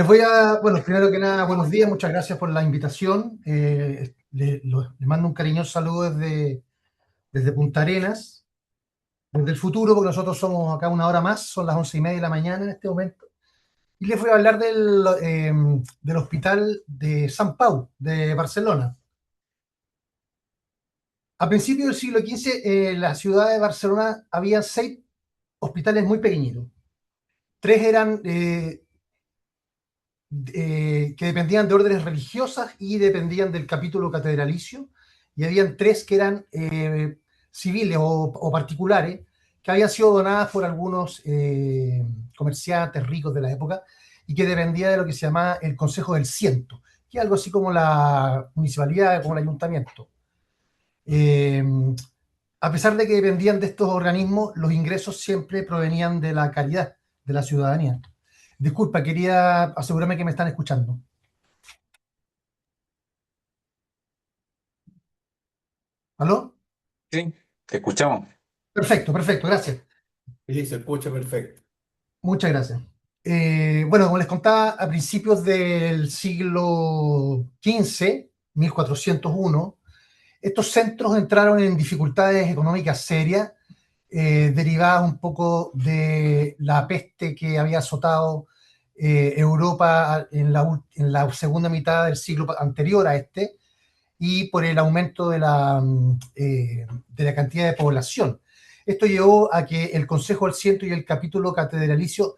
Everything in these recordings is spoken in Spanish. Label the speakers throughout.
Speaker 1: Bueno, primero que nada, buenos días, muchas gracias por la invitación. Les mando un cariñoso saludo desde Punta Arenas, desde el futuro, porque nosotros somos acá una hora más, son las 11:30 de la mañana en este momento. Y les voy a hablar del Hospital de Sant Pau, de Barcelona. A principios del siglo XV, en la ciudad de Barcelona había 6 hospitales muy pequeñitos. Tres eran que dependían de órdenes religiosas y dependían del capítulo catedralicio, y habían tres que eran civiles o particulares, que habían sido donadas por algunos comerciantes ricos de la época y que dependía de lo que se llamaba el Consejo del Ciento, que es algo así como la municipalidad, como el ayuntamiento. Eh, a pesar de que dependían de estos organismos, los ingresos siempre provenían de la caridad de la ciudadanía. Disculpa, quería asegurarme que me están escuchando. ¿Aló?
Speaker 2: Sí, te escuchamos.
Speaker 1: Perfecto, perfecto, gracias.
Speaker 3: Sí, se escucha perfecto.
Speaker 1: Muchas gracias. Bueno, como les contaba, a principios del siglo XV, 1401, estos centros entraron en dificultades económicas serias, derivadas un poco de la peste que había azotado Europa en la segunda mitad del siglo anterior a este, y por el aumento de la cantidad de población. Esto llevó a que el Consejo del Ciento y el capítulo catedralicio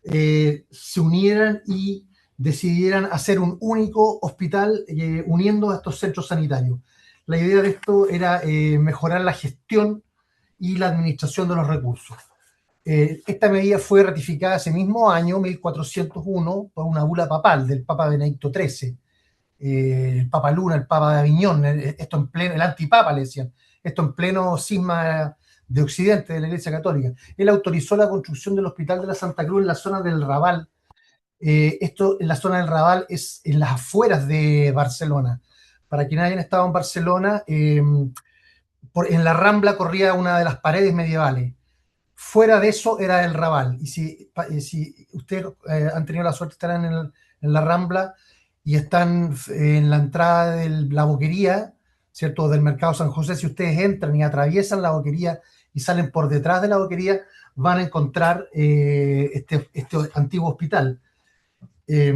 Speaker 1: se unieran y decidieran hacer un único hospital uniendo a estos centros sanitarios. La idea de esto era mejorar la gestión y la administración de los recursos. Esta medida fue ratificada ese mismo año, 1401, por una bula papal del Papa Benedicto XIII, el Papa Luna, el Papa de Aviñón, esto en pleno, el antipapa le decían, esto en pleno cisma de Occidente de la Iglesia Católica. Él autorizó la construcción del Hospital de la Santa Cruz en la zona del Raval. Esto en la zona del Raval es en las afueras de Barcelona. Para quienes hayan estado en Barcelona, en la Rambla corría una de las paredes medievales. Fuera de eso era el Raval. Y si ustedes han tenido la suerte de estar en la Rambla y están en la entrada de la boquería, ¿cierto? Del Mercado San José, si ustedes entran y atraviesan la boquería y salen por detrás de la boquería, van a encontrar este antiguo hospital. Eh,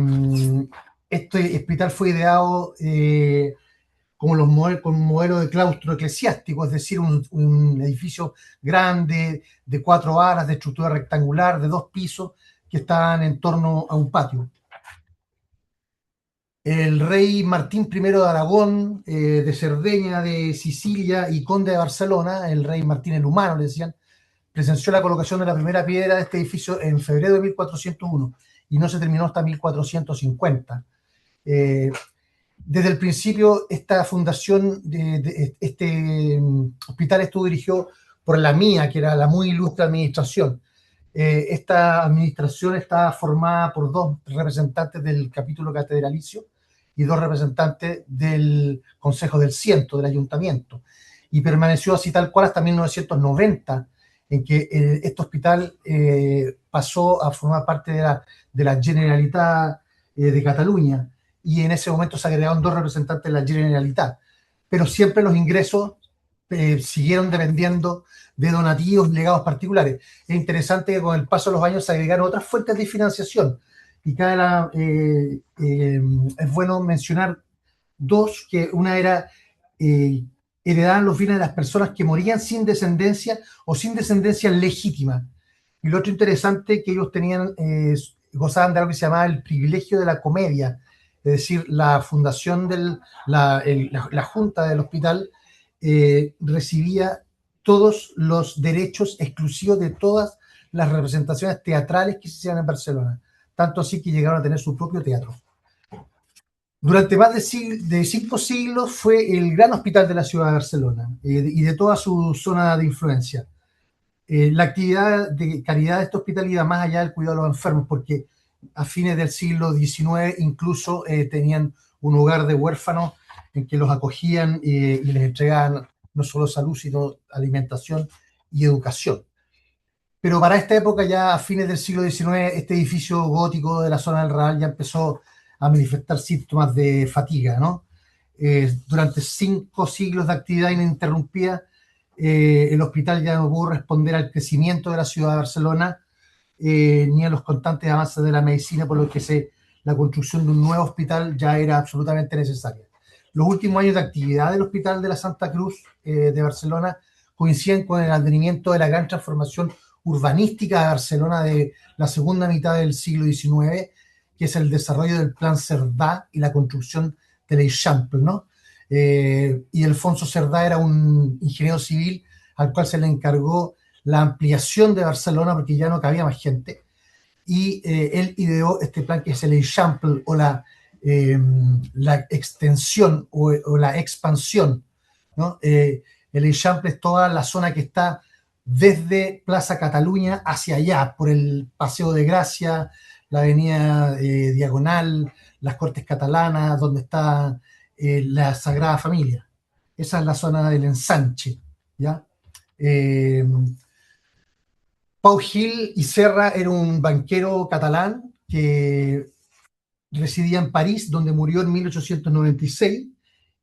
Speaker 1: este hospital fue ideado con un modelo de claustro eclesiástico, es decir, un edificio grande, de 4 alas, de estructura rectangular, de 2 pisos, que estaban en torno a un patio. El rey Martín I de Aragón, de Cerdeña, de Sicilia y conde de Barcelona, el rey Martín el Humano, le decían, presenció la colocación de la primera piedra de este edificio en febrero de 1401 y no se terminó hasta 1450. Eh, Desde el principio, esta fundación, este hospital estuvo dirigido por la mía, que era la muy ilustre administración. Esta administración estaba formada por 2 representantes del capítulo catedralicio y 2 representantes del Consejo del Ciento, del Ayuntamiento. Y permaneció así tal cual hasta 1990, en que este hospital pasó a formar parte de la Generalitat de Cataluña, y en ese momento se agregaron 2 representantes de la Generalitat, pero siempre los ingresos siguieron dependiendo de donativos legados particulares. Es interesante que con el paso de los años se agregaron otras fuentes de financiación, y es bueno mencionar dos, que una era eh, heredaban los bienes de las personas que morían sin descendencia o sin descendencia legítima. Y lo otro interesante, que ellos gozaban de algo que se llamaba el privilegio de la comedia, es decir, la fundación la junta del hospital recibía todos los derechos exclusivos de todas las representaciones teatrales que se hacían en Barcelona, tanto así que llegaron a tener su propio teatro. Durante más de 5 siglos fue el gran hospital de la ciudad de Barcelona y de toda su zona de influencia. La actividad de caridad de este hospital iba más allá del cuidado de los enfermos, porque a fines del siglo XIX incluso tenían un hogar de huérfanos en que los acogían y les entregaban no solo salud, sino alimentación y educación. pero para esta época, ya a fines del siglo XIX, este edificio gótico de la zona del Raval ya empezó a manifestar síntomas de fatiga, ¿no? Durante 5 siglos de actividad ininterrumpida, el hospital ya no pudo responder al crecimiento de la ciudad de Barcelona, ni a los constantes avances de la medicina, por lo que la construcción de un nuevo hospital ya era absolutamente necesaria. Los últimos años de actividad del Hospital de la Santa Cruz de Barcelona coinciden con el advenimiento de la gran transformación urbanística de Barcelona de la segunda mitad del siglo XIX, que es el desarrollo del Plan Cerdà y la construcción de l'Eixample, ¿no? Y Alfonso Cerdà era un ingeniero civil al cual se le encargó la ampliación de Barcelona porque ya no cabía más gente, y él ideó este plan que es el Eixample, o la extensión o la expansión, ¿no? El Eixample es toda la zona que está desde Plaza Cataluña hacia allá, por el Paseo de Gracia, la avenida Diagonal, las Cortes Catalanas, donde está la Sagrada Familia. Esa es la zona del ensanche, ¿ya? Pau Gil y Serra era un banquero catalán que residía en París, donde murió en 1896,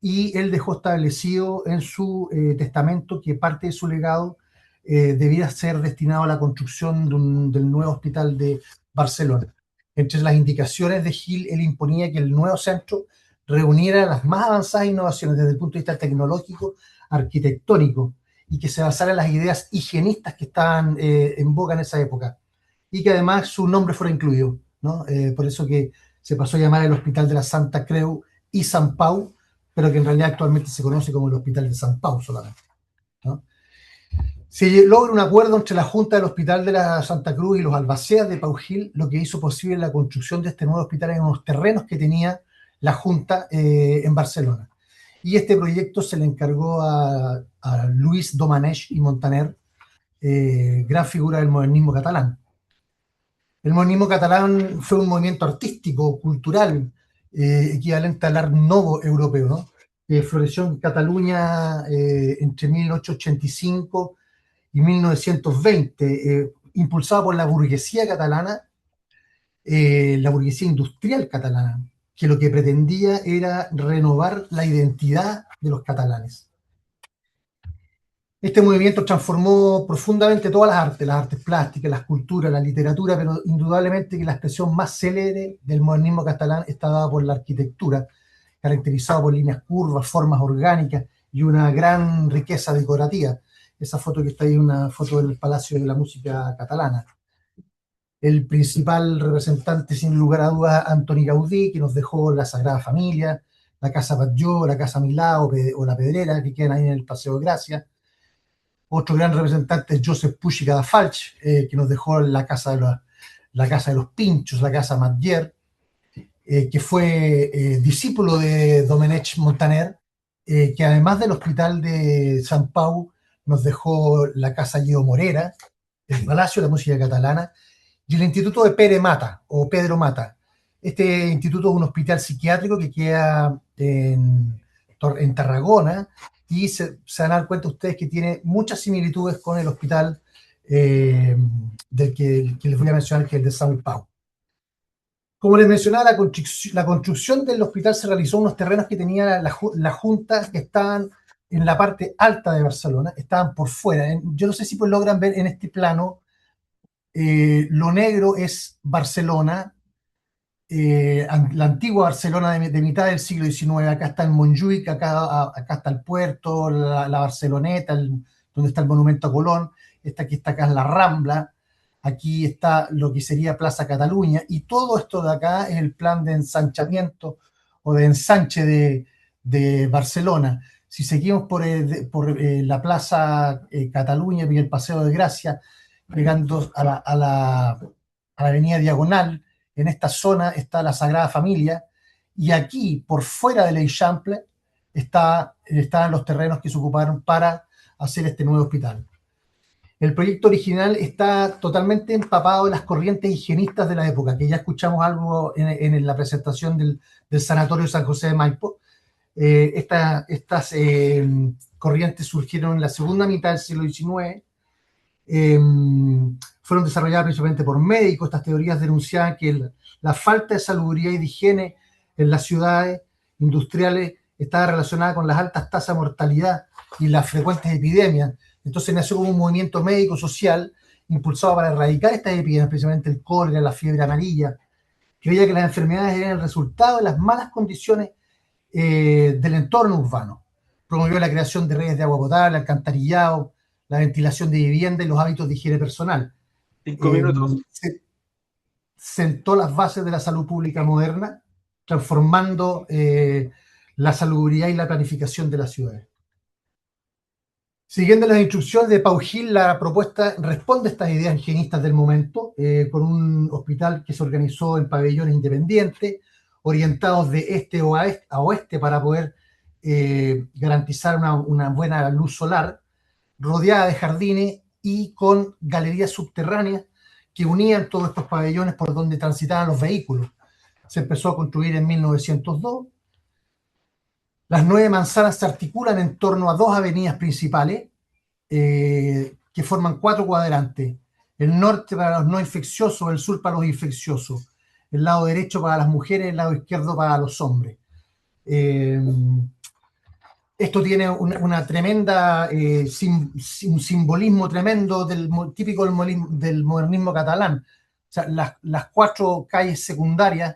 Speaker 1: y él dejó establecido en su testamento que parte de su legado debía ser destinado a la construcción del nuevo hospital de Barcelona. Entre las indicaciones de Gil, él imponía que el nuevo centro reuniera las más avanzadas innovaciones desde el punto de vista tecnológico, arquitectónico, y que se basara en las ideas higienistas que estaban en boga en esa época, y que además su nombre fuera incluido, ¿no? Por eso que se pasó a llamar el Hospital de la Santa Creu y Sant Pau, pero que en realidad actualmente se conoce como el Hospital de Sant Pau solamente, ¿no? Se logra un acuerdo entre la Junta del Hospital de la Santa Cruz y los albaceas de Pau Gil, lo que hizo posible la construcción de este nuevo hospital en unos terrenos que tenía la Junta en Barcelona. Y este proyecto se le encargó a Luis Domenech y Montaner, gran figura del modernismo catalán. El modernismo catalán fue un movimiento artístico, cultural, equivalente al Art Nouveau europeo, ¿no? Floreció en Cataluña entre 1885 y 1920, impulsado por la burguesía catalana, la burguesía industrial catalana, que lo que pretendía era renovar la identidad de los catalanes. Este movimiento transformó profundamente todas las artes plásticas, la escultura, la literatura, pero indudablemente que la expresión más célebre del modernismo catalán está dada por la arquitectura, caracterizada por líneas curvas, formas orgánicas y una gran riqueza decorativa. Esa foto que está ahí es una foto del Palacio de la Música Catalana. El principal representante, sin lugar a dudas, Antoni Gaudí, que nos dejó la Sagrada Familia, la Casa Batlló, la Casa Milà o la Pedrera, que quedan ahí en el Paseo de Gracia. Otro gran representante es Josep Puig i Cadafalch, que nos dejó la casa de los Pinchos, la Casa Matller, que fue discípulo de Domenech Montaner, que además del Hospital de Sant Pau nos dejó la Casa Lleó Morera, el Palacio de la Música Catalana, y el Instituto de Pere Mata, o Pedro Mata. Este instituto es un hospital psiquiátrico que queda en Tarragona, y se van a dar cuenta ustedes que tiene muchas similitudes con el hospital del que les voy a mencionar, que es el de Sant Pau. Como les mencionaba, la construcción del hospital se realizó en unos terrenos que tenía la Junta, que estaban en la parte alta de Barcelona, estaban por fuera. Yo no sé si pues logran ver en este plano, lo negro es Barcelona, la antigua Barcelona de mitad del siglo XIX. Acá está el Montjuïc, acá está el puerto, la Barceloneta, donde está el monumento a Colón. Aquí está acá es la Rambla, aquí está lo que sería Plaza Cataluña, y todo esto de acá es el plan de ensanchamiento o de ensanche de Barcelona. Si seguimos por la Plaza Cataluña y el Paseo de Gracia, llegando a la avenida Diagonal, en esta zona está la Sagrada Familia, y aquí, por fuera del Eixample, están los terrenos que se ocuparon para hacer este nuevo hospital. El proyecto original está totalmente empapado de las corrientes higienistas de la época, que ya escuchamos algo en la presentación del Sanatorio San José de Maipo. Estas corrientes surgieron en la segunda mitad del siglo XIX, eh, fueron desarrolladas principalmente por médicos. Estas teorías denunciaban que la falta de salubridad y de higiene en las ciudades industriales estaba relacionada con las altas tasas de mortalidad y las frecuentes epidemias. Entonces nació como un movimiento médico-social impulsado para erradicar estas epidemias, precisamente el cólera, la fiebre amarilla, que veía que las enfermedades eran el resultado de las malas condiciones del entorno urbano. Promovió la creación de redes de agua potable, alcantarillado, la ventilación de vivienda y los hábitos de higiene personal.
Speaker 2: 5 minutos.
Speaker 1: Sentó las bases de la salud pública moderna, transformando la salubridad y la planificación de las ciudades. Siguiendo las instrucciones de Pau Gil, la propuesta responde a estas ideas higienistas del momento, con un hospital que se organizó en pabellones independientes, orientados de este a oeste para poder garantizar una buena luz solar, rodeada de jardines y con galerías subterráneas que unían todos estos pabellones por donde transitaban los vehículos. Se empezó a construir en 1902. Las 9 manzanas se articulan en torno a 2 avenidas principales que forman 4 cuadrantes. El norte para los no infecciosos, el sur para los infecciosos, el lado derecho para las mujeres, el lado izquierdo para los hombres. Esto tiene una tremenda, un simbolismo tremendo típico del modernismo catalán. O sea, las 4 calles secundarias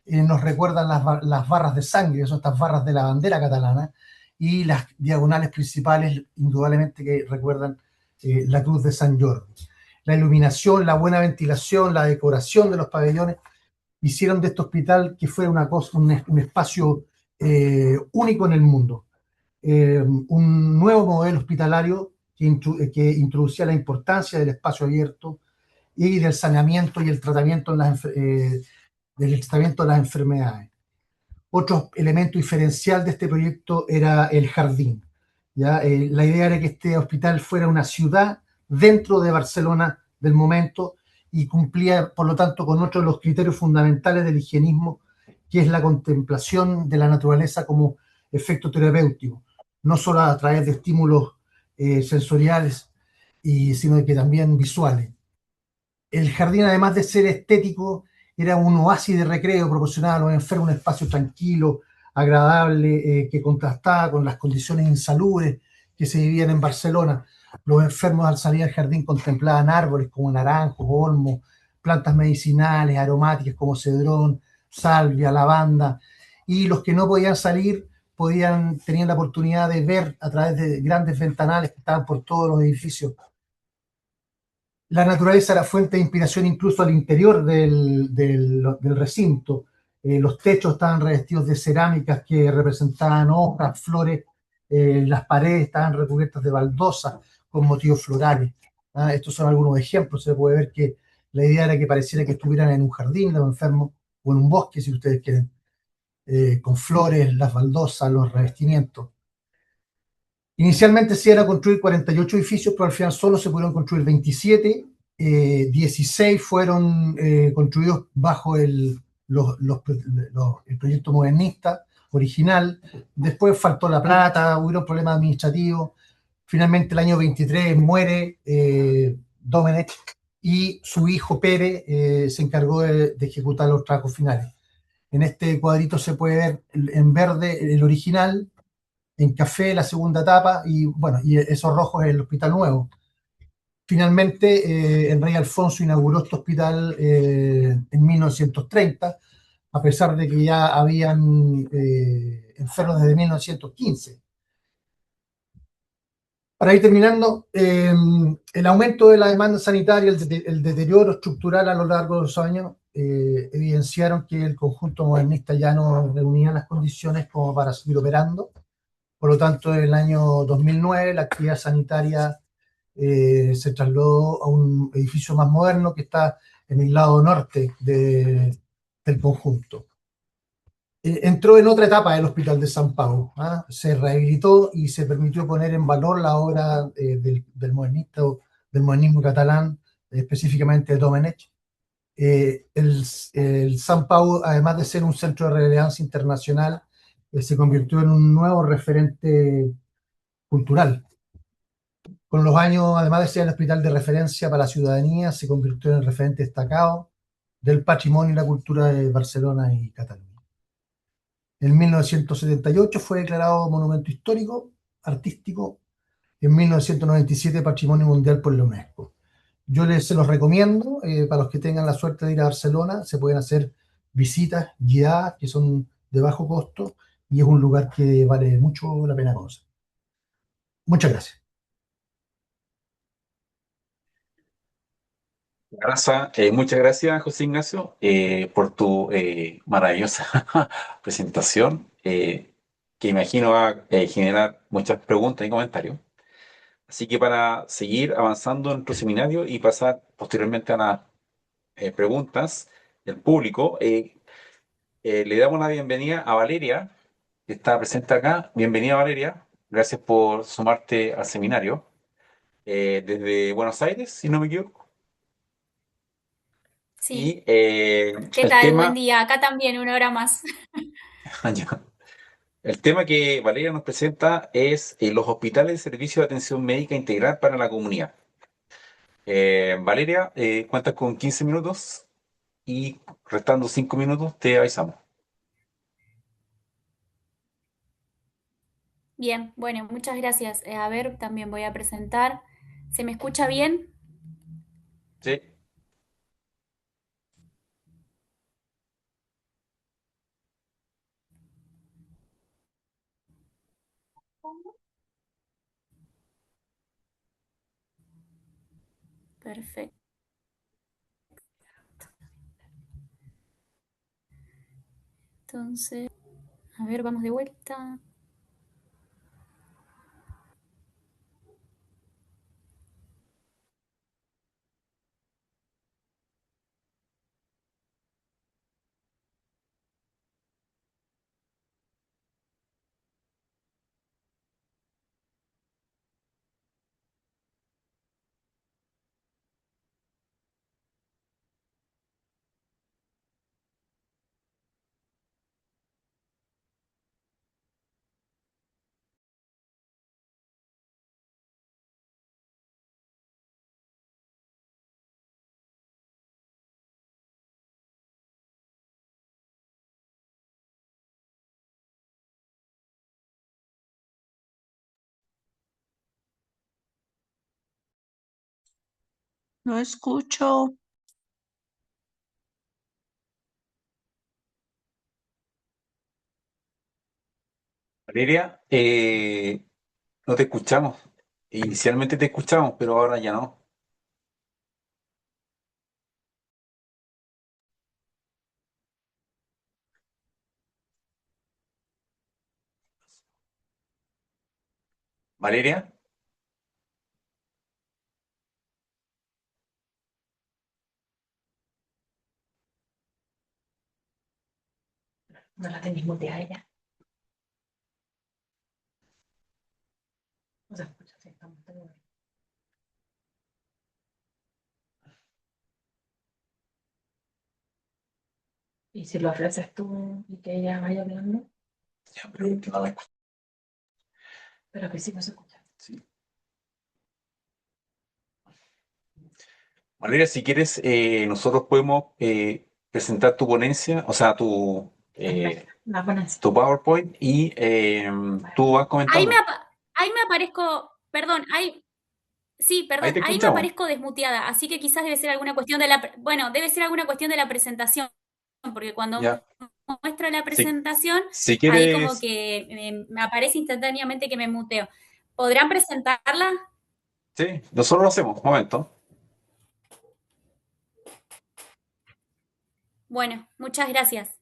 Speaker 1: nos recuerdan las barras de sangre, son estas barras de la bandera catalana, y las diagonales principales, indudablemente, que recuerdan la cruz de San Jordi. La iluminación, la buena ventilación, la decoración de los pabellones hicieron de este hospital que fuera un espacio único en el mundo. Un nuevo modelo hospitalario que introducía la importancia del espacio abierto y del saneamiento y el tratamiento, del tratamiento de las enfermedades. Otro elemento diferencial de este proyecto era el jardín. ¿Ya? La idea era que este hospital fuera una ciudad dentro de Barcelona del momento y cumplía, por lo tanto, con otro de los criterios fundamentales del higienismo, que es la contemplación de la naturaleza como efecto terapéutico, no solo a través de estímulos sensoriales, sino que también visuales. El jardín, además de ser estético, era un oasis de recreo, proporcionaba a los enfermos un espacio tranquilo, agradable, que contrastaba con las condiciones insalubres que se vivían en Barcelona. Los enfermos al salir al jardín contemplaban árboles como naranjos, olmos, plantas medicinales, aromáticas como cedrón, salvia, lavanda, y los que no podían salir tenían la oportunidad de ver a través de grandes ventanales que estaban por todos los edificios. La naturaleza era fuente de inspiración incluso al interior del recinto. Los techos estaban revestidos de cerámicas que representaban hojas, flores. Las paredes estaban recubiertas de baldosas con motivos florales. Estos son algunos ejemplos. Se puede ver que la idea era que pareciera que estuvieran en un jardín los enfermos o en un bosque, si ustedes quieren, con flores, las baldosas, los revestimientos. Inicialmente se iban a construir 48 edificios, pero al final solo se pudieron construir 27. 16 fueron construidos bajo el proyecto modernista original. Después faltó la plata, hubo problemas administrativos. Finalmente, el año 23 muere Domenech y su hijo Pere se encargó de ejecutar los trabajos finales. En este cuadrito se puede ver en verde el original, en café la segunda etapa, y bueno, y esos rojos es el Hospital Nuevo. Finalmente, el rey Alfonso inauguró este hospital en 1930, a pesar de que ya habían enfermos desde 1915. Para ir terminando, el aumento de la demanda sanitaria, el deterioro estructural a lo largo de los años, evidenciaron que el conjunto modernista ya no reunía las condiciones como para seguir operando. Por lo tanto, en el año 2009 la actividad sanitaria se trasladó a un edificio más moderno que está en el lado norte del conjunto. Entró en otra etapa el Hospital de San Pau. Se rehabilitó y se permitió poner en valor la obra del modernismo catalán, específicamente de Domenech. El San Pau, además de ser un centro de relevancia internacional, se convirtió en un nuevo referente cultural. Con los años, además de ser el hospital de referencia para la ciudadanía, se convirtió en el referente destacado del patrimonio y la cultura de Barcelona y Cataluña. En 1978 fue declarado monumento histórico, artístico, en 1997 Patrimonio Mundial por la UNESCO. Se los recomiendo, para los que tengan la suerte de ir a Barcelona, se pueden hacer visitas guiadas que son de bajo costo y es un lugar que vale mucho la pena conocer. Muchas gracias.
Speaker 2: Muchas gracias, José Ignacio, por tu maravillosa presentación, que imagino va a generar muchas preguntas y comentarios. Así que para seguir avanzando en nuestro seminario y pasar posteriormente a las preguntas del público, le damos la bienvenida a Valeria, que está presente acá. Bienvenida, Valeria. Gracias por sumarte al seminario. Desde Buenos Aires, si no me equivoco.
Speaker 4: Sí,
Speaker 2: Y
Speaker 4: ¿qué
Speaker 2: el
Speaker 4: tal? Buen
Speaker 2: tema,
Speaker 4: día. Acá también, una hora más.
Speaker 2: ya. El tema que Valeria nos presenta es los hospitales de servicio de atención médica integral para la comunidad. Valeria, cuentas con 15 minutos y restando 5 minutos te avisamos.
Speaker 4: Bien, bueno, muchas gracias. A ver, también voy a presentar. ¿Se me escucha bien?
Speaker 2: Sí.
Speaker 4: Perfecto. Entonces, a ver, vamos de vuelta.
Speaker 5: No escucho.
Speaker 2: Valeria, no te escuchamos. Inicialmente te escuchamos, pero ahora ya no. Valeria,
Speaker 6: No la tenéis muteada ella. No se escucha, sí, estamos todos. Y si lo ofreces tú y que ella vaya hablando,
Speaker 2: ya, pero que no la escucho.
Speaker 6: pero que sí no se escucha.
Speaker 2: Sí. Valeria, si quieres, nosotros podemos presentar tu ponencia, o sea,
Speaker 6: La ponencia.
Speaker 2: tu PowerPoint y tú vas
Speaker 4: Ahí me,
Speaker 2: comentando.
Speaker 4: ahí me aparezco, perdón, sí,
Speaker 2: Ahí
Speaker 4: perdón,
Speaker 2: te
Speaker 4: ahí me
Speaker 2: escuchamos.
Speaker 4: aparezco desmuteada, así que quizás debe ser alguna cuestión de la, bueno, debe ser alguna cuestión de la presentación, porque cuando
Speaker 2: Ya.
Speaker 4: muestra la
Speaker 2: Si,
Speaker 4: presentación,
Speaker 2: si
Speaker 4: ahí como
Speaker 2: quieres,
Speaker 4: que me aparece instantáneamente que me muteo. ¿Podrán presentarla?
Speaker 2: sí, nosotros lo hacemos. Un momento.
Speaker 4: Bueno, muchas gracias.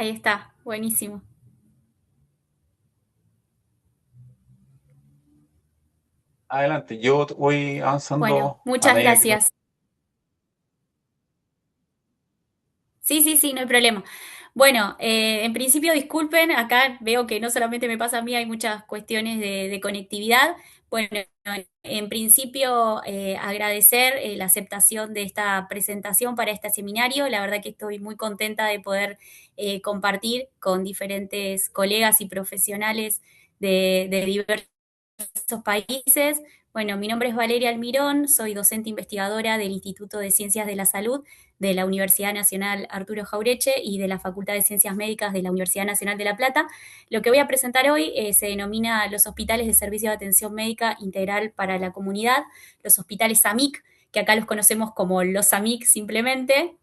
Speaker 4: Ahí está, buenísimo.
Speaker 2: Adelante, yo voy
Speaker 4: Bueno,
Speaker 2: avanzando a
Speaker 4: muchas
Speaker 2: medida que tú...
Speaker 4: gracias. Sí, sí, sí, no hay problema. Bueno, en principio disculpen, acá veo que no solamente me pasa a mí, hay muchas cuestiones de conectividad. Bueno, en principio agradecer la aceptación de esta presentación para este seminario. La verdad que estoy muy contenta de poder compartir con diferentes colegas y profesionales de diversos países. Bueno, mi nombre es Valeria Almirón, soy docente investigadora del Instituto de Ciencias de la Salud de la Universidad Nacional Arturo Jaureche y de la Facultad de Ciencias Médicas de la Universidad Nacional de La Plata. Lo que voy a presentar hoy se denomina los Hospitales de Servicio de Atención Médica Integral para la Comunidad, los hospitales AMIC, que acá los conocemos como los AMIC simplemente.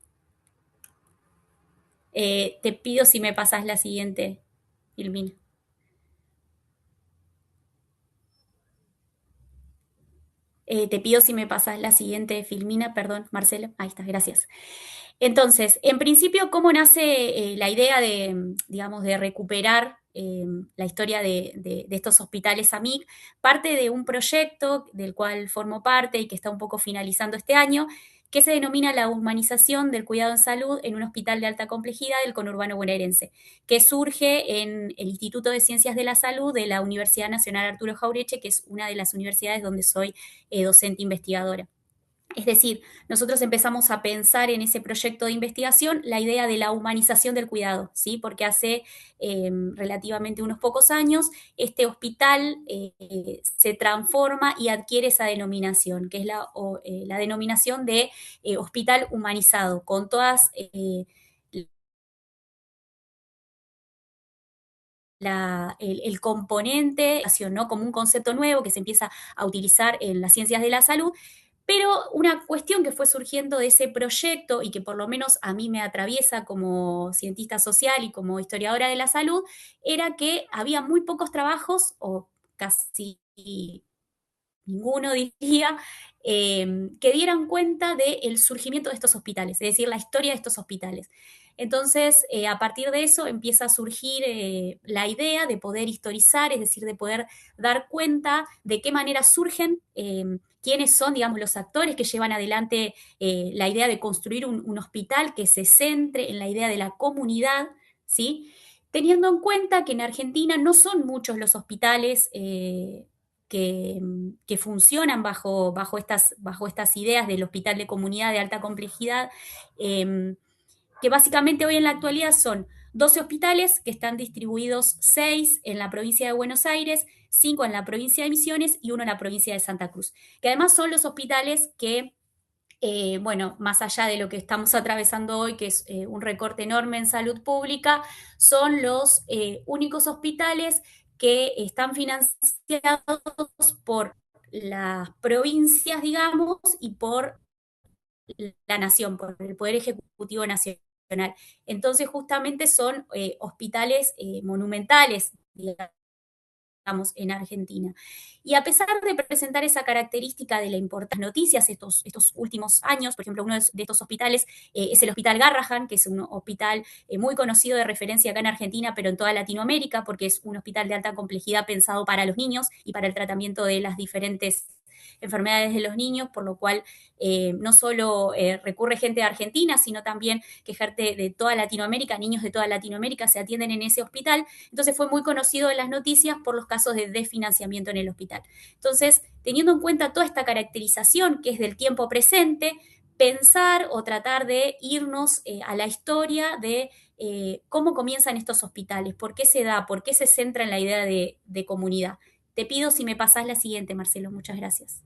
Speaker 4: Te pido si me pasas la siguiente, Ilmina. Te pido si me pasas la siguiente, Filmina, perdón, Marcelo. Ahí está, gracias. Entonces, en principio, ¿cómo nace la idea de, digamos, de recuperar la historia de estos hospitales AMIC? Parte de un proyecto del cual formo parte y que está un poco finalizando este año, que se denomina la humanización del cuidado en salud en un hospital de alta complejidad del conurbano bonaerense, que surge en el Instituto de Ciencias de la Salud de la Universidad Nacional Arturo Jaureche, que es una de las universidades donde soy docente investigadora. Es decir, nosotros empezamos a pensar en ese proyecto de investigación la idea de la humanización del cuidado, ¿sí? Porque hace relativamente unos pocos años este hospital se transforma y adquiere esa denominación, que es la denominación de hospital humanizado, con todas el componente, ¿no? Como un concepto nuevo que se empieza a utilizar en las ciencias de la salud. Pero una cuestión que fue surgiendo de ese proyecto y que por lo menos a mí me atraviesa como cientista social y como historiadora de la salud, era que había muy pocos trabajos, o casi ninguno diría, que dieran cuenta del surgimiento de estos hospitales, es decir, la historia de estos hospitales. Entonces, a partir de eso empieza a surgir la idea de poder historizar, es decir, de poder dar cuenta de qué manera surgen, quiénes son, digamos, los actores que llevan adelante la idea de construir un hospital que se centre en la idea de la comunidad, ¿sí? Teniendo en cuenta que en Argentina no son muchos los hospitales que funcionan bajo estas ideas del hospital de comunidad de alta complejidad, que básicamente hoy en la actualidad son 12 hospitales que están distribuidos 6 en la provincia de Buenos Aires, 5 en la provincia de Misiones y 1 en la provincia de Santa Cruz, que además son los hospitales que bueno, más allá de lo que estamos atravesando hoy, que es un recorte enorme en salud pública, son los únicos hospitales que están financiados por las provincias, digamos, y por la nación, por el Poder Ejecutivo Nacional. Entonces, justamente son hospitales monumentales, digamos, en Argentina. Y a pesar de presentar esa característica de la importante noticias estos últimos años, por ejemplo, uno de estos hospitales es el Hospital Garrahan, que es un hospital muy conocido de referencia acá en Argentina, pero en toda Latinoamérica, porque es un hospital de alta complejidad pensado para los niños y para el tratamiento de las diferentes enfermedades de los niños, por lo cual no solo recurre gente de Argentina, sino también que gente de toda Latinoamérica, niños de toda Latinoamérica se atienden en ese hospital. Entonces fue muy conocido en las noticias por los casos de desfinanciamiento en el hospital. Entonces, teniendo en cuenta toda esta caracterización que es del tiempo presente, pensar o tratar de irnos a la historia de cómo comienzan estos hospitales, por qué se da, por qué se centra en la idea de comunidad. Te pido si me pasás la siguiente, Marcelo, muchas gracias.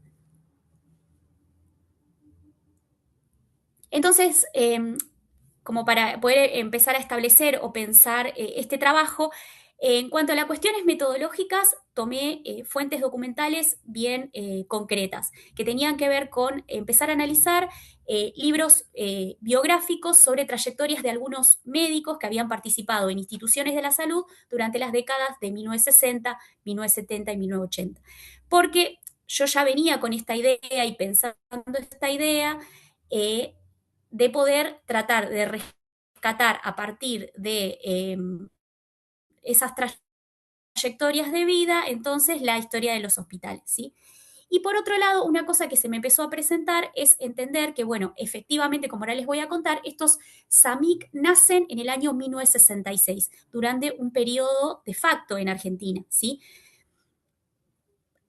Speaker 4: Entonces, como para poder empezar a establecer o pensar este trabajo, en cuanto a las cuestiones metodológicas, tomé fuentes documentales bien concretas, que tenían que ver con empezar a analizar libros biográficos sobre trayectorias de algunos médicos que habían participado en instituciones de la salud durante las décadas de 1960, 1970 y 1980. Porque yo ya venía con esta idea y pensando esta idea, de poder tratar de rescatar a partir de esas trayectorias de vida, entonces la historia de los hospitales, ¿sí? Y por otro lado, una cosa que se me empezó a presentar es entender que, bueno, efectivamente, como ahora les voy a contar, estos SAMIC nacen en el año 1966, durante un periodo de facto en Argentina, ¿sí?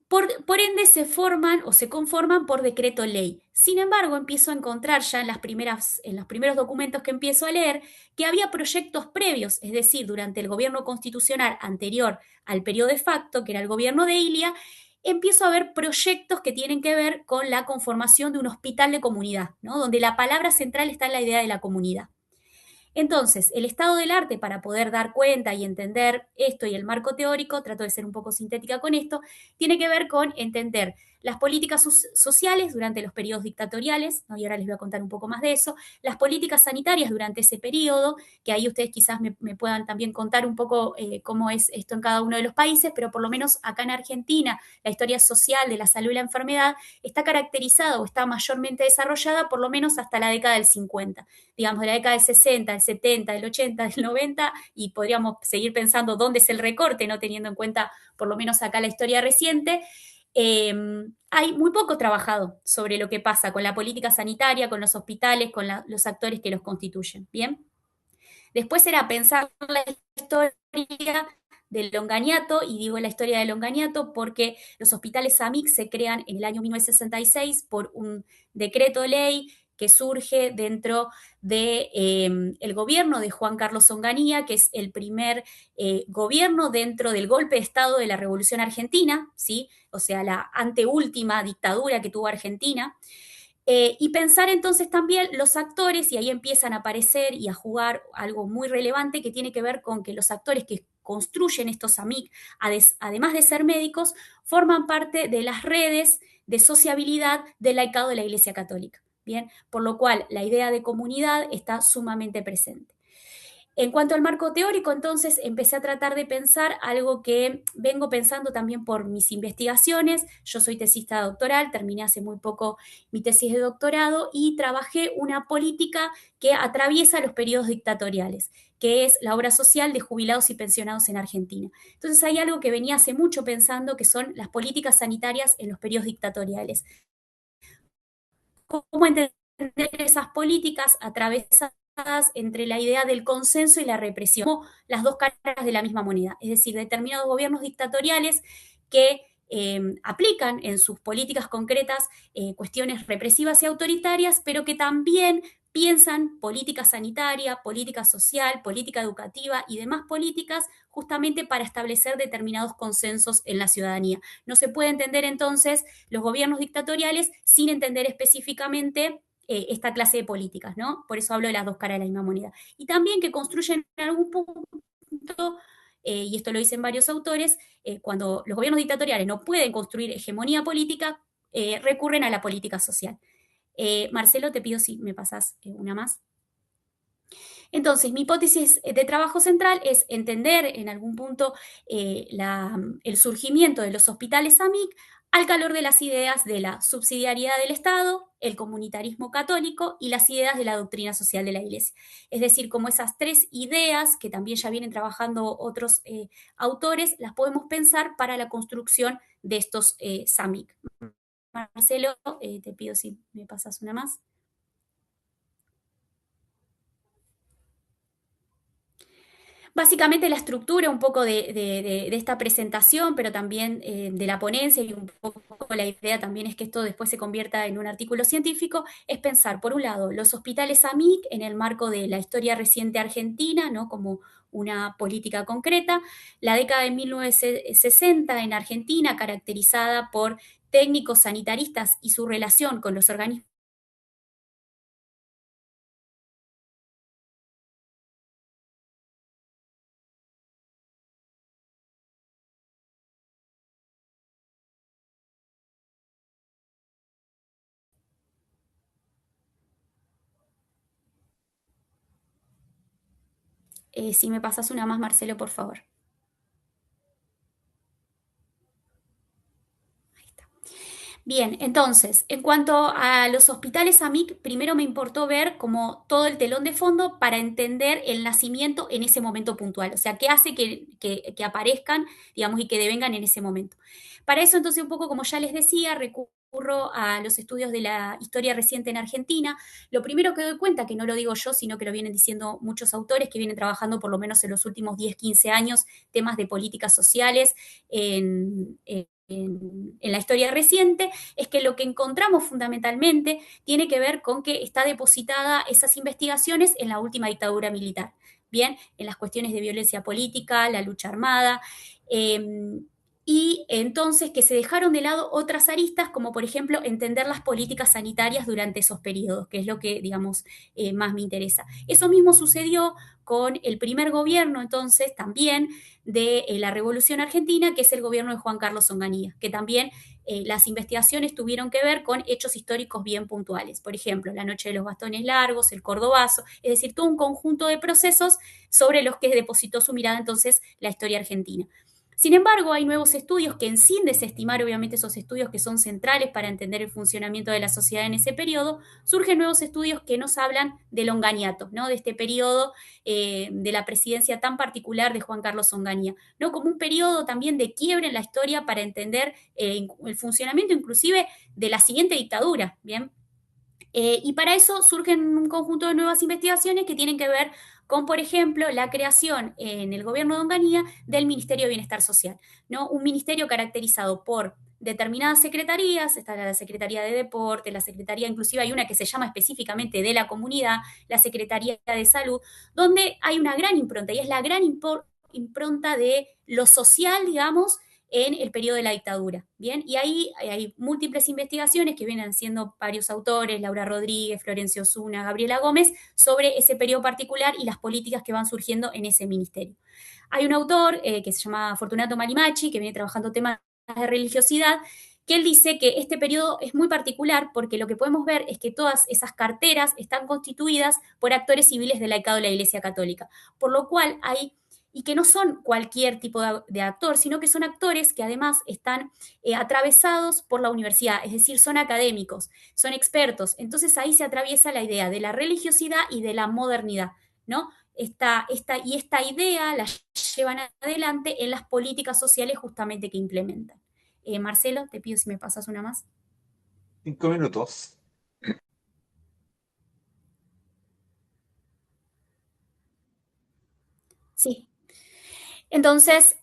Speaker 4: Por ende se forman o se conforman por decreto ley. Sin embargo, empiezo a encontrar ya en los primeros documentos que empiezo a leer que había proyectos previos, es decir, durante el gobierno constitucional anterior al periodo de facto, que era el gobierno de Ilia, empiezo a ver proyectos que tienen que ver con la conformación de un hospital de comunidad, ¿no? Donde la palabra central está en la idea de la comunidad. Entonces, el estado del arte, para poder dar cuenta y entender esto y el marco teórico, trato de ser un poco sintética con esto, tiene que ver con entender las políticas sociales durante los periodos dictatoriales, ¿no? Y ahora les voy a contar un poco más de eso, las políticas sanitarias durante ese periodo, que ahí ustedes quizás me puedan también contar un poco cómo es esto en cada uno de los países, pero por lo menos acá en Argentina, la historia social de la salud y la enfermedad está caracterizada o está mayormente desarrollada por lo menos hasta la década del 50, digamos, de la década del 60, del 70, del 80, del 90, y podríamos seguir pensando dónde es el recorte, no teniendo en cuenta por lo menos acá la historia reciente. Hay muy poco trabajado sobre lo que pasa con la política sanitaria, con los hospitales, con los actores que los constituyen. Bien. Después era pensar la historia del Longaniato, y digo la historia del Longaniato porque los hospitales SAMIC se crean en el año 1966 por un decreto ley que surge dentro del gobierno de Juan Carlos Onganía, que es el primer gobierno dentro del golpe de Estado de la Revolución Argentina, ¿sí? O sea, la anteúltima dictadura que tuvo Argentina. Y pensar entonces también los actores, y ahí empiezan a aparecer y a jugar algo muy relevante que tiene que ver con que los actores que construyen estos AMIC, además de ser médicos, forman parte de las redes de sociabilidad del laicado de la Iglesia Católica. Bien, por lo cual la idea de comunidad está sumamente presente. En cuanto al marco teórico, entonces empecé a tratar de pensar algo que vengo pensando también por mis investigaciones. Yo soy tesista doctoral, terminé hace muy poco mi tesis de doctorado y trabajé una política que atraviesa los periodos dictatoriales, que es la obra social de jubilados y pensionados en Argentina. Entonces hay algo que venía hace mucho pensando, que son las políticas sanitarias en los periodos dictatoriales. ¿Cómo entender esas políticas atravesadas entre la idea del consenso y la represión, como las dos caras de la misma moneda? Es decir, determinados gobiernos dictatoriales que aplican en sus políticas concretas cuestiones represivas y autoritarias, pero que también piensan política sanitaria, política social, política educativa y demás políticas justamente para establecer determinados consensos en la ciudadanía. No se puede entender entonces los gobiernos dictatoriales sin entender específicamente esta clase de políticas, ¿no? Por eso hablo de las dos caras de la misma moneda. Y también que construyen en algún punto, y esto lo dicen varios autores, cuando los gobiernos dictatoriales no pueden construir hegemonía política, recurren a la política social. Marcelo, te pido si me pasas una más. Entonces, mi hipótesis de trabajo central es entender en algún punto el surgimiento de los hospitales AMIC al calor de las ideas de la subsidiariedad del Estado, el comunitarismo católico y las ideas de la doctrina social de la Iglesia. Es decir, como esas tres ideas que también ya vienen trabajando otros autores, las podemos pensar para la construcción de estos SAMIC. Marcelo, te pido si me pasas una más. Básicamente la estructura un poco de esta presentación, pero también de la ponencia, y un poco la idea también es que esto después se convierta en un artículo científico, es pensar, por un lado, los hospitales AMIC en el marco de la historia reciente argentina, ¿no? Como una política concreta, la década de 1960 en Argentina, caracterizada por técnicos sanitaristas y su relación con los organismos si me pasas una más, Marcelo, por favor. Bien, entonces, en cuanto a los hospitales AMIC, primero me importó ver como todo el telón de fondo para entender el nacimiento en ese momento puntual, o sea, qué hace que aparezcan, digamos, y que devengan en ese momento. Para eso, entonces, un poco como ya les decía, recurro a los estudios de la historia reciente en Argentina. Lo primero que doy cuenta, que no lo digo yo, sino que lo vienen diciendo muchos autores que vienen trabajando por lo menos en los últimos 10, 15 años, temas de políticas sociales en la historia reciente, es que lo que encontramos fundamentalmente tiene que ver con que está depositada esas investigaciones en la última dictadura militar, bien, en las cuestiones de violencia política, la lucha armada, y entonces que se dejaron de lado otras aristas, como por ejemplo entender las políticas sanitarias durante esos periodos, que es lo que, digamos, más me interesa. Eso mismo sucedió con el primer gobierno, entonces, también de la Revolución Argentina, que es el gobierno de Juan Carlos Onganía, que también las investigaciones tuvieron que ver con hechos históricos bien puntuales. Por ejemplo, la Noche de los Bastones Largos, el Cordobazo, es decir, todo un conjunto de procesos sobre los que depositó su mirada entonces la historia argentina. Sin embargo, hay nuevos estudios que, sin desestimar obviamente esos estudios que son centrales para entender el funcionamiento de la sociedad en ese periodo, surgen nuevos estudios que nos hablan del onganiato, ¿no? De este periodo de la presidencia tan particular de Juan Carlos Onganía, ¿no? Como un periodo también de quiebre en la historia para entender el funcionamiento inclusive de la siguiente dictadura, ¿bien? Y para eso surgen un conjunto de nuevas investigaciones que tienen que ver con, por ejemplo, la creación en el gobierno de Onganía del Ministerio de Bienestar Social, ¿no? Un ministerio caracterizado por determinadas secretarías, está la Secretaría de Deporte, la Secretaría, inclusive hay una que se llama específicamente de la comunidad, la Secretaría de Salud, donde hay una gran impronta, y es la gran impronta de lo social, digamos, en el periodo de la dictadura. Bien, y ahí hay múltiples investigaciones que vienen haciendo varios autores, Laura Rodríguez, Florencio Osuna, Gabriela Gómez, sobre ese periodo particular y las políticas que van surgiendo en ese ministerio. Hay un autor que se llama Fortunato Marimachi, que viene trabajando temas de religiosidad, que él dice que este periodo es muy particular porque lo que podemos ver es que todas esas carteras están constituidas por actores civiles del laicado de la Iglesia Católica, por lo cual hay y que no son cualquier tipo de actor, sino que son actores que además están atravesados por la universidad, es decir, son académicos, son expertos. Entonces ahí se atraviesa la idea de la religiosidad y de la modernidad, ¿no? Esta idea la llevan adelante en las políticas sociales justamente que implementan. Marcelo, te pido si me pasas una más.
Speaker 2: 5 minutos.
Speaker 4: Sí. Entonces,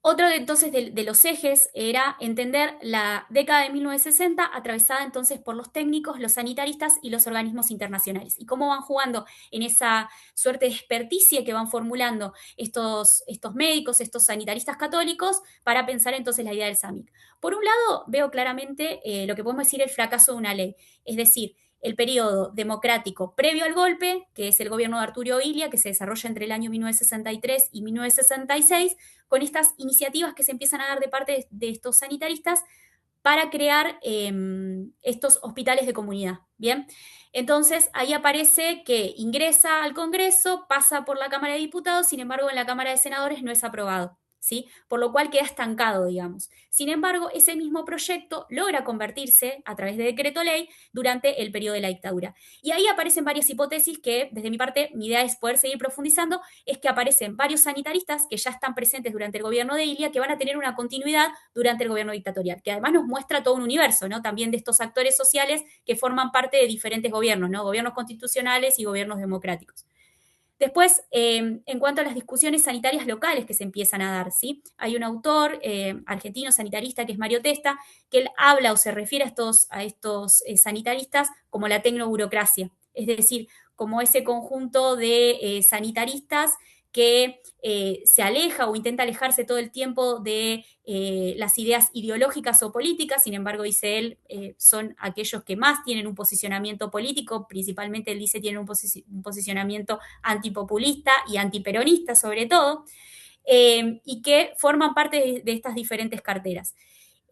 Speaker 4: otro entonces de los ejes era entender la década de 1960 atravesada entonces por los técnicos, los sanitaristas y los organismos internacionales, y cómo van jugando en esa suerte de experticia que van formulando estos médicos, estos sanitaristas católicos, para pensar entonces la idea del SAMIC. Por un lado, veo claramente lo que podemos decir el fracaso de una ley, es decir, el periodo democrático previo al golpe, que es el gobierno de Arturo Illia, que se desarrolla entre el año 1963 y 1966, con estas iniciativas que se empiezan a dar de parte de estos sanitaristas para crear estos hospitales de comunidad. Bien, entonces ahí aparece que ingresa al Congreso, pasa por la Cámara de Diputados, sin embargo en la Cámara de Senadores no es aprobado. ¿Sí? Por lo cual queda estancado, digamos. Sin embargo, ese mismo proyecto logra convertirse a través de decreto ley durante el periodo de la dictadura. Y ahí aparecen varias hipótesis que, desde mi parte, mi idea es poder seguir profundizando, es que aparecen varios sanitaristas que ya están presentes durante el gobierno de Illia, que van a tener una continuidad durante el gobierno dictatorial, que además nos muestra todo un universo, ¿no? También de estos actores sociales que forman parte de diferentes gobiernos, ¿no? Gobiernos constitucionales y gobiernos democráticos. Después, en cuanto a las discusiones sanitarias locales que se empiezan a dar, ¿sí? Hay un autor argentino sanitarista que es Mario Testa, que él habla o se refiere a estos sanitaristas como la tecnoburocracia, es decir, como ese conjunto de sanitaristas que se aleja o intenta alejarse todo el tiempo de las ideas ideológicas o políticas. Sin embargo, dice él, son aquellos que más tienen un posicionamiento político, principalmente él dice tienen un posicionamiento antipopulista y antiperonista sobre todo, y que forman parte de estas diferentes carteras.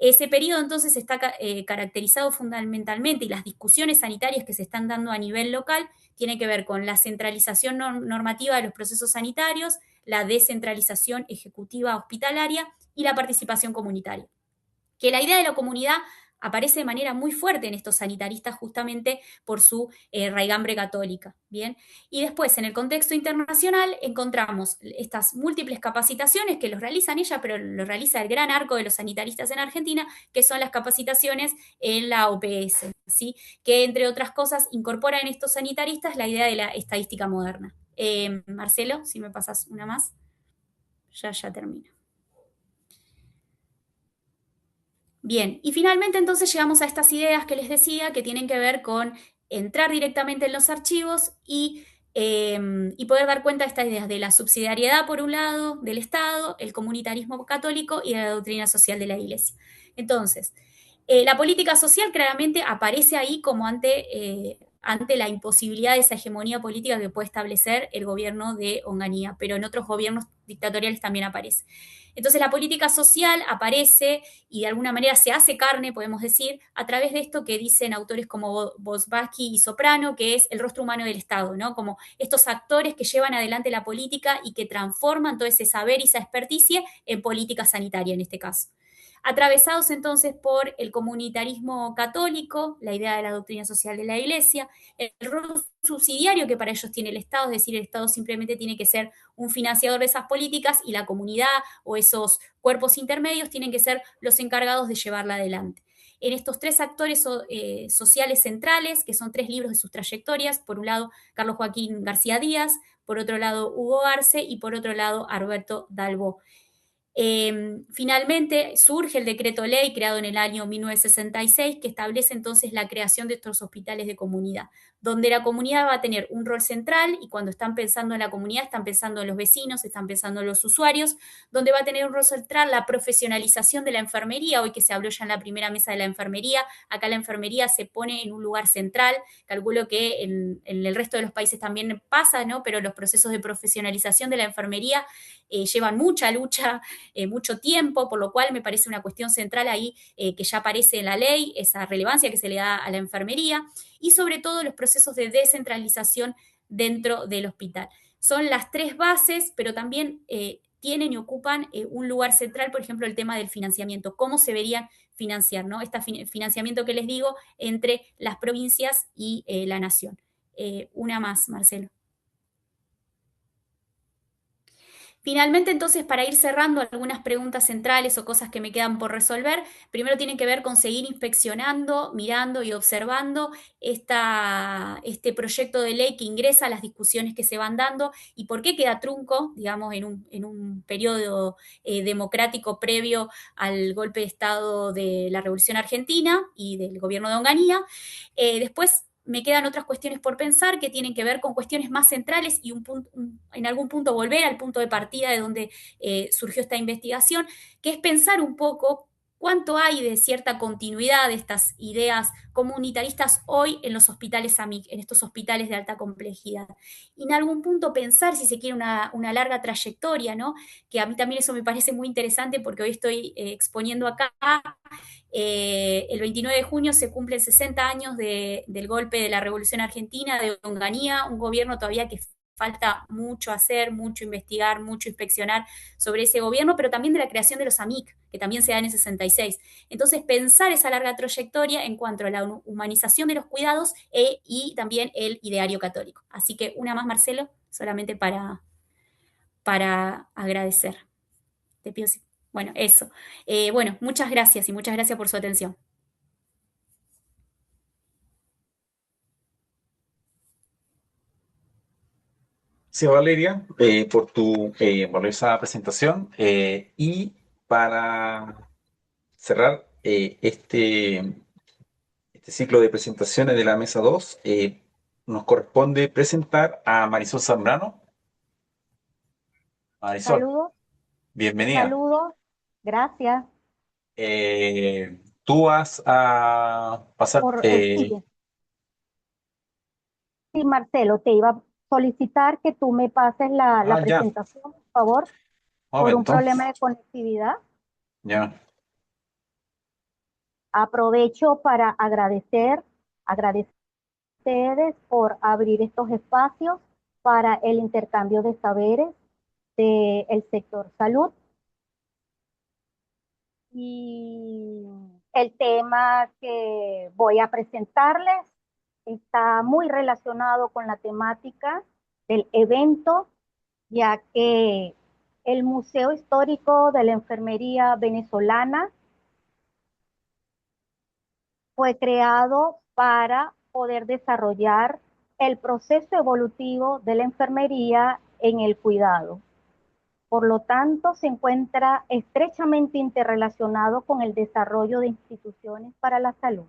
Speaker 4: Ese periodo entonces está caracterizado fundamentalmente, y las discusiones sanitarias que se están dando a nivel local tienen que ver con la centralización normativa de los procesos sanitarios, la descentralización ejecutiva hospitalaria y la participación comunitaria. Que la idea de la comunidad aparece de manera muy fuerte en estos sanitaristas justamente por su raigambre católica, ¿bien? Y después, en el contexto internacional, encontramos estas múltiples capacitaciones que los realizan ella, pero lo realiza el gran arco de los sanitaristas en Argentina, que son las capacitaciones en la OPS, ¿sí? Que entre otras cosas incorpora en estos sanitaristas la idea de la estadística moderna. Marcelo, si me pasas una más, ya termino. Bien, y finalmente entonces llegamos a estas ideas que les decía que tienen que ver con entrar directamente en los archivos y poder dar cuenta de estas ideas de la subsidiariedad por un lado del Estado, el comunitarismo católico y de la doctrina social de la Iglesia. Entonces, la política social claramente aparece ahí como ante la imposibilidad de esa hegemonía política que puede establecer el gobierno de Onganía, pero en otros gobiernos dictatoriales también aparece. Entonces la política social aparece y de alguna manera se hace carne, podemos decir, a través de esto que dicen autores como Bosbacki y Soprano, que es el rostro humano del Estado, ¿no? Como estos actores que llevan adelante la política y que transforman todo ese saber y esa experticia en política sanitaria en este caso. Atravesados entonces por el comunitarismo católico, la idea de la doctrina social de la Iglesia, el rol subsidiario que para ellos tiene el Estado, es decir, el Estado simplemente tiene que ser un financiador de esas políticas y la comunidad o esos cuerpos intermedios tienen que ser los encargados de llevarla adelante. En estos tres actores sociales centrales, que son tres libros de sus trayectorias, por un lado Carlos Joaquín García Díaz, por otro lado Hugo Arce y por otro lado Alberto Dalbó. Finalmente surge el decreto ley creado en el año 1966 que establece entonces la creación de estos hospitales de comunidad, donde la comunidad va a tener un rol central y cuando están pensando en la comunidad están pensando en los vecinos, están pensando en los usuarios, donde va a tener un rol central la profesionalización de la enfermería, hoy que se habló ya en la primera mesa de la enfermería, acá la enfermería se pone en un lugar central, calculo que en el resto de los países también pasa, ¿no? Pero los procesos de profesionalización de la enfermería llevan mucha lucha, mucho tiempo, por lo cual me parece una cuestión central ahí que ya aparece en la ley, esa relevancia que se le da a la enfermería y sobre todo los procesos de descentralización dentro del hospital. Son las tres bases, pero también tienen y ocupan un lugar central, por ejemplo, el tema del financiamiento, cómo se deberían financiar, ¿no? Este financiamiento que les digo entre las provincias y la nación. Una más, Marcelo. Finalmente, entonces, para ir cerrando algunas preguntas centrales o cosas que me quedan por resolver, primero tienen que ver con seguir inspeccionando, mirando y observando este proyecto de ley que ingresa a las discusiones que se van dando y por qué queda trunco, digamos, en un periodo democrático previo al golpe de Estado de la Revolución Argentina y del gobierno de Onganía. Después, me quedan otras cuestiones por pensar que tienen que ver con cuestiones más centrales y en algún punto volver al punto de partida de donde surgió esta investigación, que es pensar un poco cuánto hay de cierta continuidad de estas ideas comunitaristas hoy en los hospitales AMIC, en estos hospitales de alta complejidad. Y en algún punto pensar, si se quiere, una larga trayectoria, ¿no? Que a mí también eso me parece muy interesante porque hoy estoy exponiendo acá el 29 de junio se cumplen 60 años del golpe de la Revolución Argentina, de Onganía, un gobierno todavía que falta mucho hacer, mucho investigar, mucho inspeccionar sobre ese gobierno, pero también de la creación de los AMIC, que también se da en el 66. Entonces, pensar esa larga trayectoria en cuanto a la humanización de los cuidados y también el ideario católico. Así que una más, Marcelo, solamente para agradecer. Te pido bueno, eso. Bueno, muchas gracias y muchas gracias por su atención.
Speaker 2: Sí, Valeria, por tu valiosa presentación. Y para cerrar este ciclo de presentaciones de la mesa 2, nos corresponde presentar a Marisol Zambrano. Marisol,
Speaker 7: Saludos,
Speaker 2: bienvenida.
Speaker 7: saludos, gracias
Speaker 2: Tú vas a pasar.
Speaker 7: por sí, sí, Marcelo, te iba a solicitar que tú me pases la
Speaker 2: Ya,
Speaker 7: presentación, por favor,
Speaker 2: un
Speaker 7: por un
Speaker 2: momento.
Speaker 7: problema de conectividad.
Speaker 2: Ya.
Speaker 7: Aprovecho para agradecer a ustedes por abrir estos espacios para el intercambio de saberes del sector salud. Y El tema que voy a presentarles está muy relacionado con la temática del evento, ya que el Museo Histórico de la Enfermería Venezolana fue creado para poder desarrollar el proceso evolutivo de la enfermería en el cuidado. Por lo tanto, se encuentra estrechamente interrelacionado con el desarrollo de instituciones para la salud.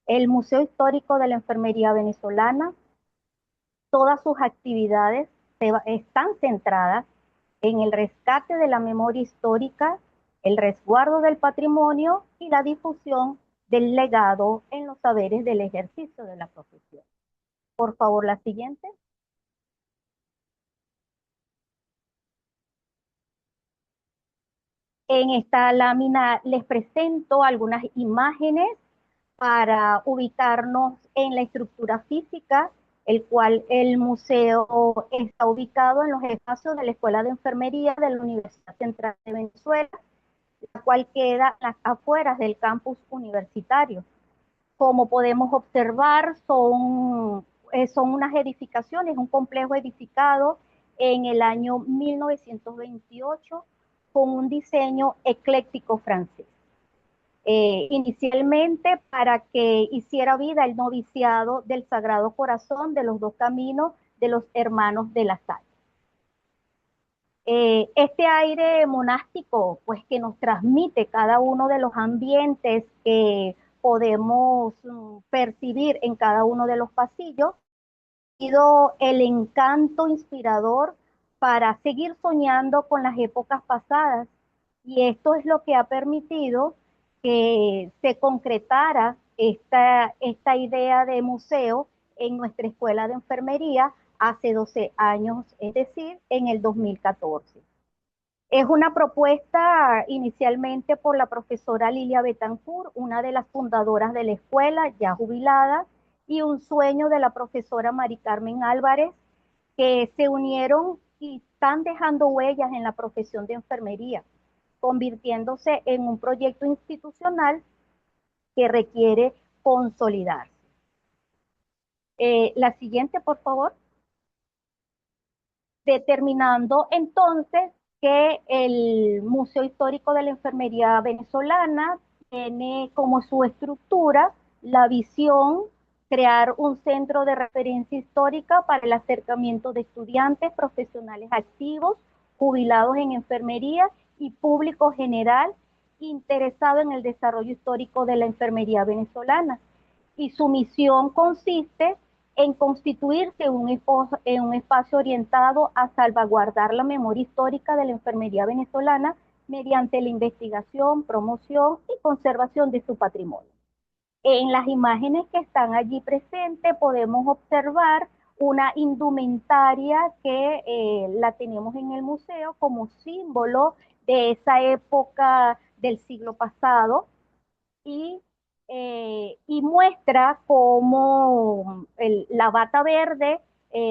Speaker 7: El Museo Histórico de la Enfermería Venezolana, todas sus actividades están centradas en el rescate de la memoria histórica, el resguardo del patrimonio y la difusión del legado en los saberes del ejercicio de la profesión. Por favor, la siguiente. En esta lámina les presento algunas imágenes para ubicarnos en la estructura física, el cual el museo está ubicado en los espacios de la Escuela de Enfermería de la Universidad Central de Venezuela, la cual queda a las afueras del campus universitario. Como podemos observar, son unas edificaciones, un complejo edificado en el año 1928 con un diseño ecléctico francés. Inicialmente para que hiciera vida el noviciado del Sagrado Corazón de los Dos Caminos de los Hermanos de la Salle. Este aire monástico, pues que nos transmite cada uno de los ambientes que podemos percibir en cada uno de los pasillos, ha sido el encanto inspirador para seguir soñando con las épocas pasadas. Y esto es lo que ha permitido que se concretara esta idea de museo en nuestra escuela de enfermería hace 12 años, es decir, en el 2014. Es una propuesta inicialmente por la profesora Lilia Betancourt, una de las fundadoras de la escuela, ya jubilada, y un sueño de la profesora Mari Carmen Álvarez, que se unieron y están dejando huellas en la profesión de enfermería, convirtiéndose en un proyecto institucional que requiere consolidarse. La siguiente, por favor. Determinando entonces que el Museo Histórico de la Enfermería Venezolana tiene como su estructura la visión crear un centro de referencia histórica para el acercamiento de estudiantes, profesionales activos, jubilados en enfermería y público general interesado en el desarrollo histórico de la enfermería venezolana. Y su misión consiste en constituirse en un espacio orientado a salvaguardar la memoria histórica de la enfermería venezolana mediante la investigación, promoción y conservación de su patrimonio. En las imágenes que están allí presentes podemos observar una indumentaria que la tenemos en el museo como símbolo de esa época del siglo pasado y muestra cómo la bata verde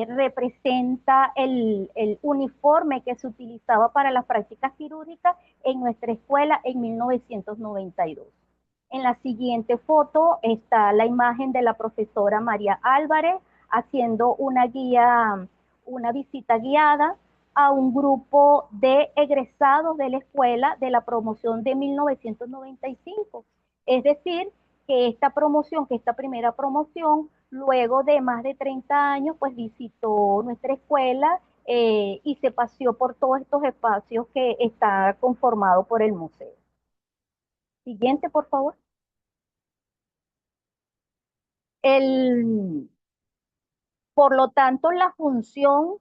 Speaker 7: representa el uniforme que se utilizaba para las prácticas quirúrgicas en nuestra escuela en 1992. En la siguiente foto está la imagen de la profesora María Álvarez haciendo una visita guiada a un grupo de egresados de la escuela de la promoción de 1995. Es decir, que esta primera promoción, luego de más de 30 años, pues visitó nuestra escuela y se paseó por todos estos espacios que está conformado por el museo. Siguiente, por favor. Por lo tanto, la función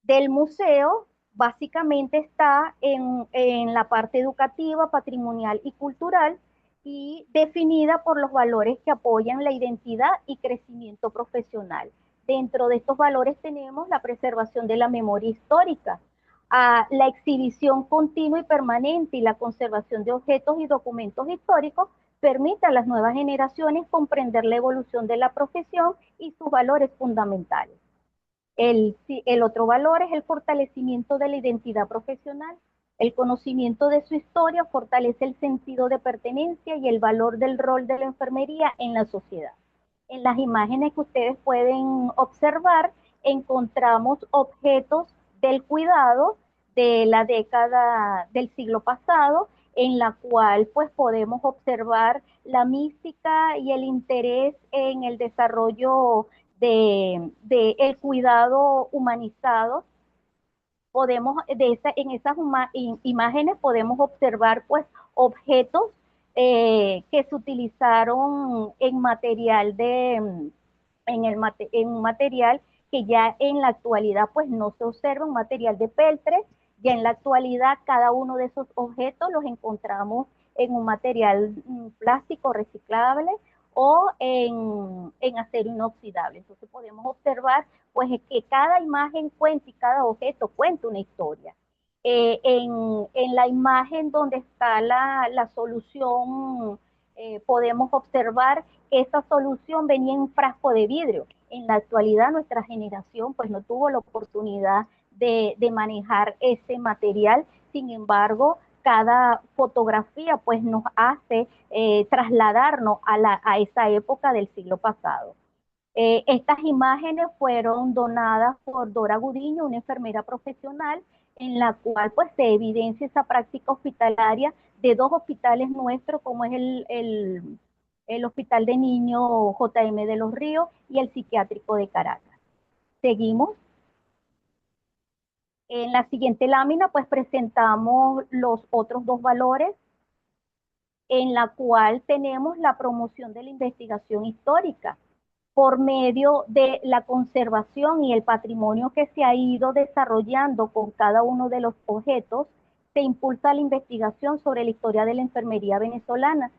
Speaker 7: del museo básicamente está en la parte educativa, patrimonial y cultural y definida por los valores que apoyan la identidad y crecimiento profesional. Dentro de estos valores tenemos la preservación de la memoria histórica, la exhibición continua y permanente y la conservación de objetos y documentos históricos permite a las nuevas generaciones comprender la evolución de la profesión y sus valores fundamentales. El otro valor es el fortalecimiento de la identidad profesional. El conocimiento de su historia fortalece el sentido de pertenencia y el valor del rol de la enfermería en la sociedad. En las imágenes que ustedes pueden observar, encontramos objetos del cuidado de la década del siglo pasado, en la cual pues podemos observar la mística y el interés en el desarrollo de el cuidado humanizado. Podemos, en esas imágenes podemos observar pues objetos que se utilizaron en material en un material que ya en la actualidad pues no se observa, un material de peltre. Ya en la actualidad cada uno de esos objetos los encontramos en un material plástico reciclable o en acero inoxidable. Entonces podemos observar pues que cada imagen cuenta y cada objeto cuenta una historia. En la imagen donde está la solución, podemos observar que esa solución venía en un frasco de vidrio. En la actualidad nuestra generación pues no tuvo la oportunidad de manejar ese material. Sin embargo, cada fotografía pues nos hace trasladarnos a esa época del siglo pasado. Estas imágenes fueron donadas por Dora Gudiño, una enfermera profesional, en la cual pues se evidencia esa práctica hospitalaria de dos hospitales nuestros, como es el Hospital de Niños JM de los Ríos y el Psiquiátrico de Caracas. Seguimos. En la siguiente lámina pues presentamos los otros dos valores, en la cual tenemos la promoción de la investigación histórica por medio de la conservación y el patrimonio que se ha ido desarrollando con cada uno de los objetos. Se impulsa la investigación sobre la historia de la enfermería venezolana,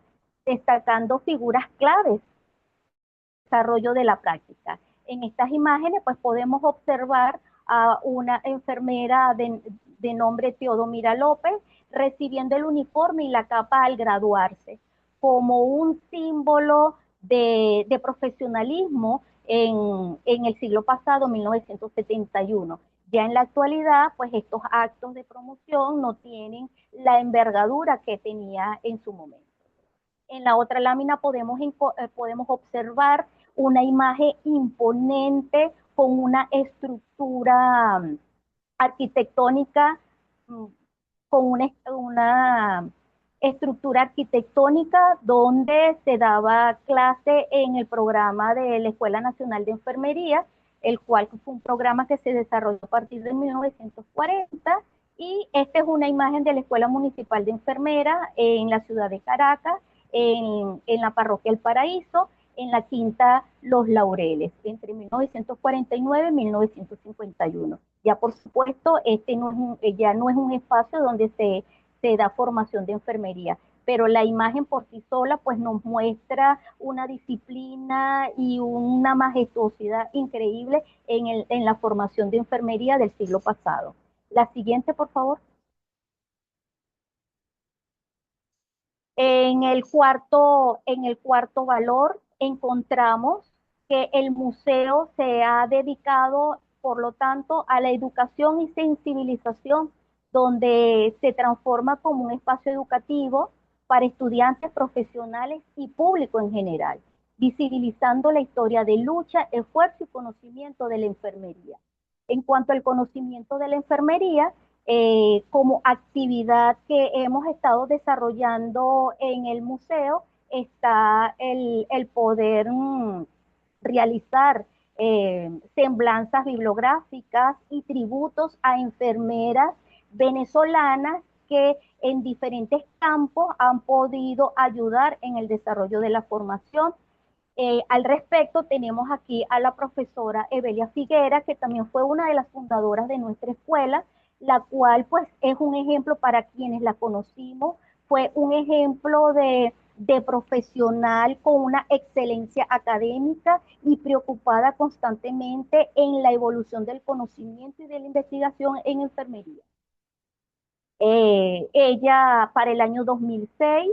Speaker 7: destacando figuras claves en el desarrollo de la práctica. En estas imágenes pues podemos observar a una enfermera de nombre Teodomira López recibiendo el uniforme y la capa al graduarse, como un símbolo de profesionalismo en el siglo pasado, 1971. Ya en la actualidad, pues estos actos de promoción no tienen la envergadura que tenía en su momento. En la otra lámina podemos observar una imagen imponente con una estructura arquitectónica, con una estructura arquitectónica donde se daba clase en el programa de la Escuela Nacional de Enfermería, el cual fue un programa que se desarrolló a partir de 1940, y esta es una imagen de la Escuela Municipal de Enfermeras en la ciudad de Caracas, en la parroquia El Paraíso, en la quinta Los Laureles, entre 1949 y 1951. Ya por supuesto, ya no es un espacio donde se da formación de enfermería, pero la imagen por sí sola pues nos muestra una disciplina y una majestuosidad increíble en la formación de enfermería del siglo pasado. La siguiente, por favor. En el cuarto valor encontramos que el museo se ha dedicado, por lo tanto, a la educación y sensibilización, donde se transforma como un espacio educativo para estudiantes, profesionales y público en general, visibilizando la historia de lucha, esfuerzo y conocimiento de la enfermería. En cuanto al conocimiento de la enfermería, como actividad que hemos estado desarrollando en el museo, está el poder realizar semblanzas bibliográficas y tributos a enfermeras venezolanas que en diferentes campos han podido ayudar en el desarrollo de la formación. Al respecto, tenemos aquí a la profesora Evelia Figuera, que también fue una de las fundadoras de nuestra escuela, la cual pues es un ejemplo para quienes la conocimos, fue un ejemplo de profesional con una excelencia académica y preocupada constantemente en la evolución del conocimiento y de la investigación en enfermería. Ella para el año 2006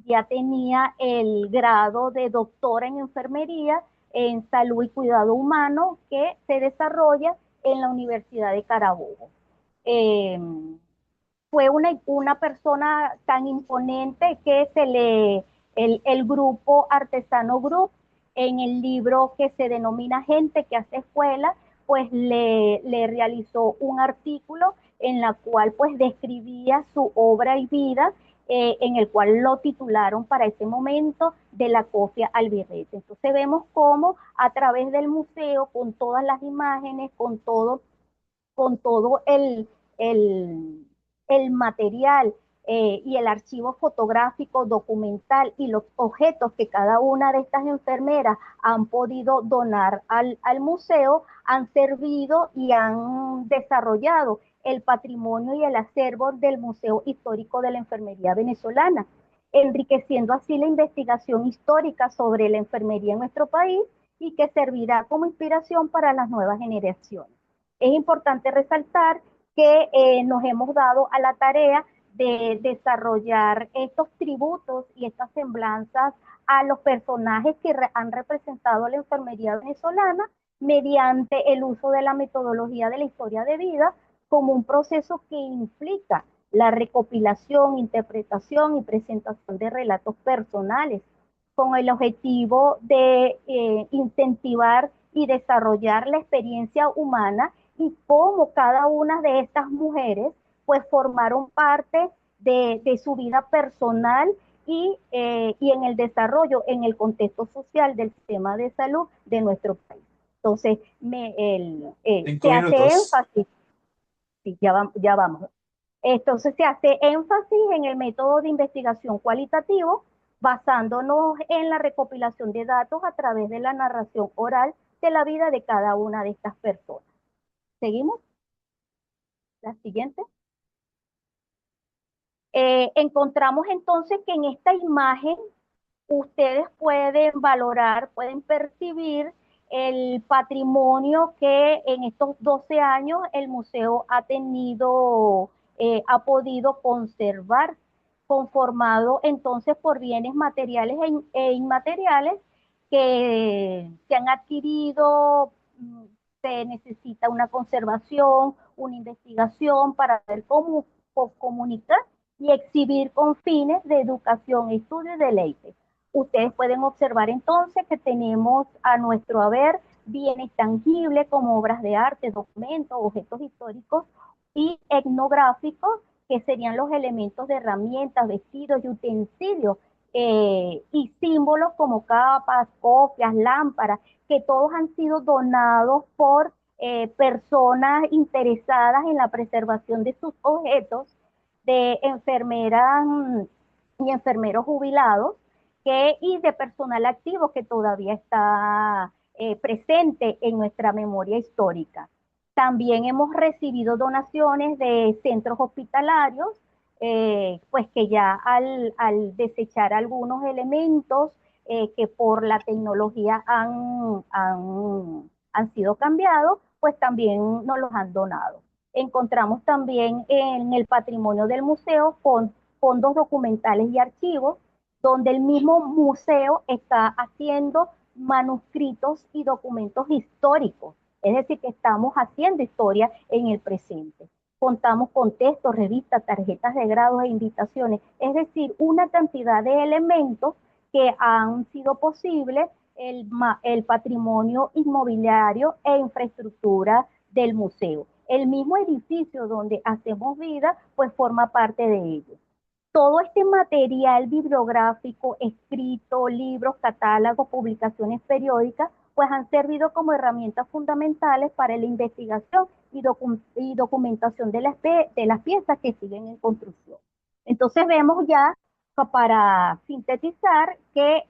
Speaker 7: ya tenía el grado de doctora en enfermería en salud y cuidado humano que se desarrolla en la Universidad de Carabobo. fue una persona tan imponente que el grupo Artesano Group, en el libro que se denomina Gente que hace escuela, pues le realizó un artículo en la cual pues describía su obra y vida, en el cual lo titularon para ese momento De la cofia al birrete. Entonces vemos cómo a través del museo, con todas las imágenes, con todo el material, y el archivo fotográfico, documental y los objetos que cada una de estas enfermeras han podido donar al museo, han servido y han desarrollado el patrimonio y el acervo del Museo Histórico de la Enfermería Venezolana, enriqueciendo así la investigación histórica sobre la enfermería en nuestro país y que servirá como inspiración para las nuevas generaciones. Es importante resaltar que nos hemos dado a la tarea de desarrollar estos tributos y estas semblanzas a los personajes que han representado a la enfermería venezolana mediante el uso de la metodología de la historia de vida como un proceso que implica la recopilación, interpretación y presentación de relatos personales con el objetivo de incentivar y desarrollar la experiencia humana y cómo cada una de estas mujeres pues formaron parte de su vida personal y en el desarrollo, en el contexto social del sistema de salud de nuestro país. Entonces,
Speaker 2: Cinco
Speaker 7: se hace
Speaker 2: minutos.
Speaker 7: énfasis, sí, ya vamos. Entonces se hace énfasis en el método de investigación cualitativo, basándonos en la recopilación de datos a través de la narración oral de la vida de cada una de estas personas. ¿Seguimos? La siguiente. Encontramos entonces que en esta imagen ustedes pueden valorar, pueden percibir el patrimonio que en estos 12 años el museo ha podido conservar, conformado entonces por bienes materiales e inmateriales que se han adquirido. Se necesita una conservación, una investigación para ver cómo comunicar y exhibir con fines de educación, estudio y deleite. Ustedes pueden observar entonces que tenemos a nuestro haber bienes tangibles como obras de arte, documentos, objetos históricos y etnográficos, que serían los elementos de herramientas, vestidos y utensilios, y símbolos como capas, copias, lámparas, que todos han sido donados por personas interesadas en la preservación de sus objetos, de enfermeras y enfermeros jubilados y de personal activo que todavía está presente en nuestra memoria histórica. También hemos recibido donaciones de centros hospitalarios, pues que ya al desechar algunos elementos que por la tecnología han sido cambiados, pues también nos los han donado. Encontramos también en el patrimonio del museo fondos documentales y archivos, donde el mismo museo está haciendo manuscritos y documentos históricos. Es decir, que estamos haciendo historia en el presente. Contamos con textos, revistas, tarjetas de grados e invitaciones. Es decir, una cantidad de elementos que han sido posibles el patrimonio inmobiliario e infraestructura del museo. El mismo edificio donde hacemos vida, pues forma parte de ello. Todo este material bibliográfico, escrito, libros, catálogos, publicaciones periódicas, pues han servido como herramientas fundamentales para la investigación y documentación de las piezas que siguen en construcción. Entonces vemos ya, para sintetizar, que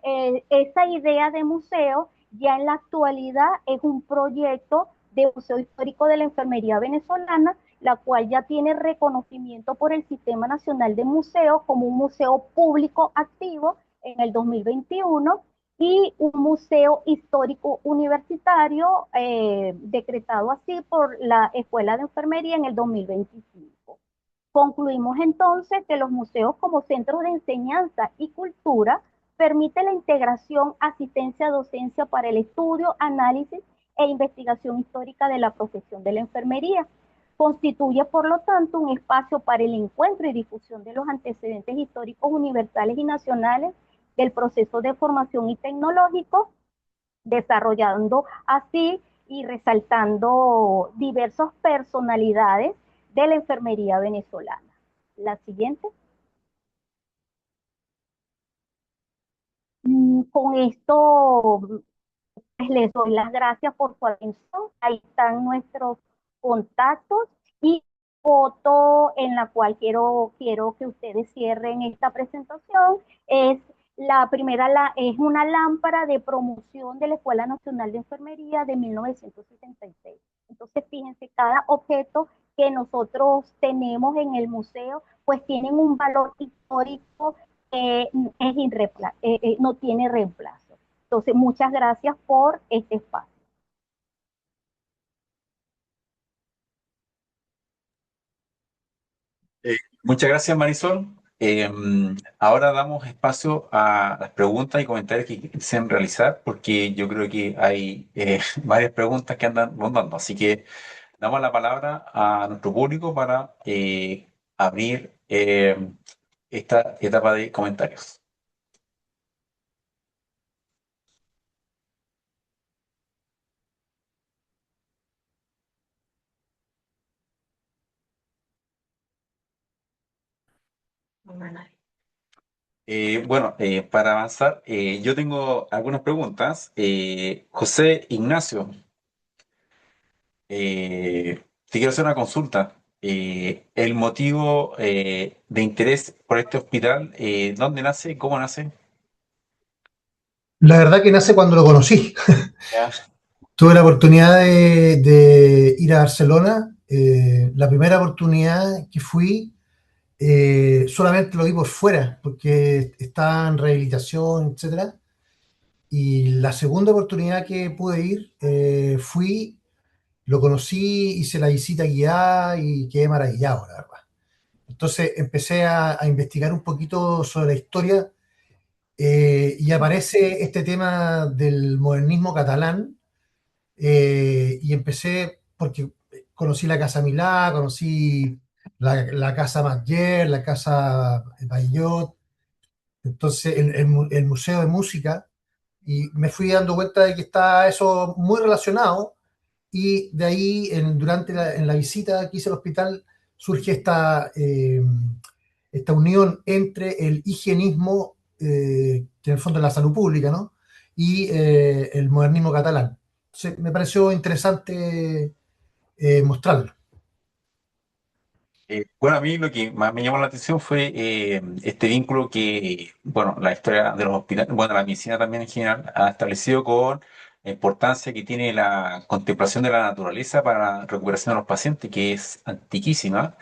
Speaker 7: esa idea de museo ya en la actualidad es un proyecto de Museo Histórico de la Enfermería Venezolana, la cual ya tiene reconocimiento por el Sistema Nacional de Museos como un museo público activo en el 2021 y un museo histórico universitario decretado así por la Escuela de Enfermería en el 2025. Concluimos entonces que los museos como centros de enseñanza y cultura permiten la integración, asistencia, docencia para el estudio, análisis e investigación histórica de la profesión de la enfermería, Constituye, por lo tanto, un espacio para el encuentro y difusión de los antecedentes históricos universales y nacionales del proceso de formación y tecnológico, desarrollando así y resaltando diversas personalidades de la enfermería venezolana. La siguiente. Con esto pues, les doy las gracias por su atención. Ahí están nuestros contactos y foto en la cual quiero que ustedes cierren esta presentación. Es la primera, es una lámpara de promoción de la Escuela Nacional de Enfermería de 1966. Entonces, fíjense, cada objeto que nosotros tenemos en el museo, pues tienen un valor histórico que no tiene reemplazo. Entonces, muchas gracias por este espacio.
Speaker 2: Muchas gracias, Marisol. Ahora damos espacio a las preguntas y comentarios que quisieran realizar, porque yo creo que hay varias preguntas que andan rondando. Así que damos la palabra a nuestro público para abrir esta etapa de comentarios. Bueno, para avanzar, yo tengo algunas preguntas. José Ignacio, te quiero hacer una consulta. El motivo de interés por este hospital, ¿dónde nace? ¿Cómo nace?
Speaker 1: La verdad que nace cuando lo conocí.
Speaker 2: Ya.
Speaker 1: Tuve la oportunidad de ir a Barcelona. La primera oportunidad que fui, solamente lo vi por fuera, porque estaba en rehabilitación, etcétera. Y la segunda oportunidad que pude ir, fui, lo conocí, hice la visita guiada y quedé maravillado, la verdad. Entonces empecé a investigar un poquito sobre la historia, y aparece este tema del modernismo catalán, y empecé porque conocí la Casa Milá, conocí la Casa Matller, la Casa Bayot, entonces el Museo de Música, y me fui dando cuenta de que está eso muy relacionado, y de ahí en la visita que hice al hospital surge esta unión entre el higienismo, que en el fondo es la salud pública, ¿no? Y el modernismo catalán. Entonces, me pareció interesante mostrarlo.
Speaker 2: Bueno, a mí lo que más me llamó la atención fue este vínculo que, bueno, la historia de los hospitales, bueno, la medicina también en general, ha establecido con la importancia que tiene la contemplación de la naturaleza para la recuperación de los pacientes, que es antiquísima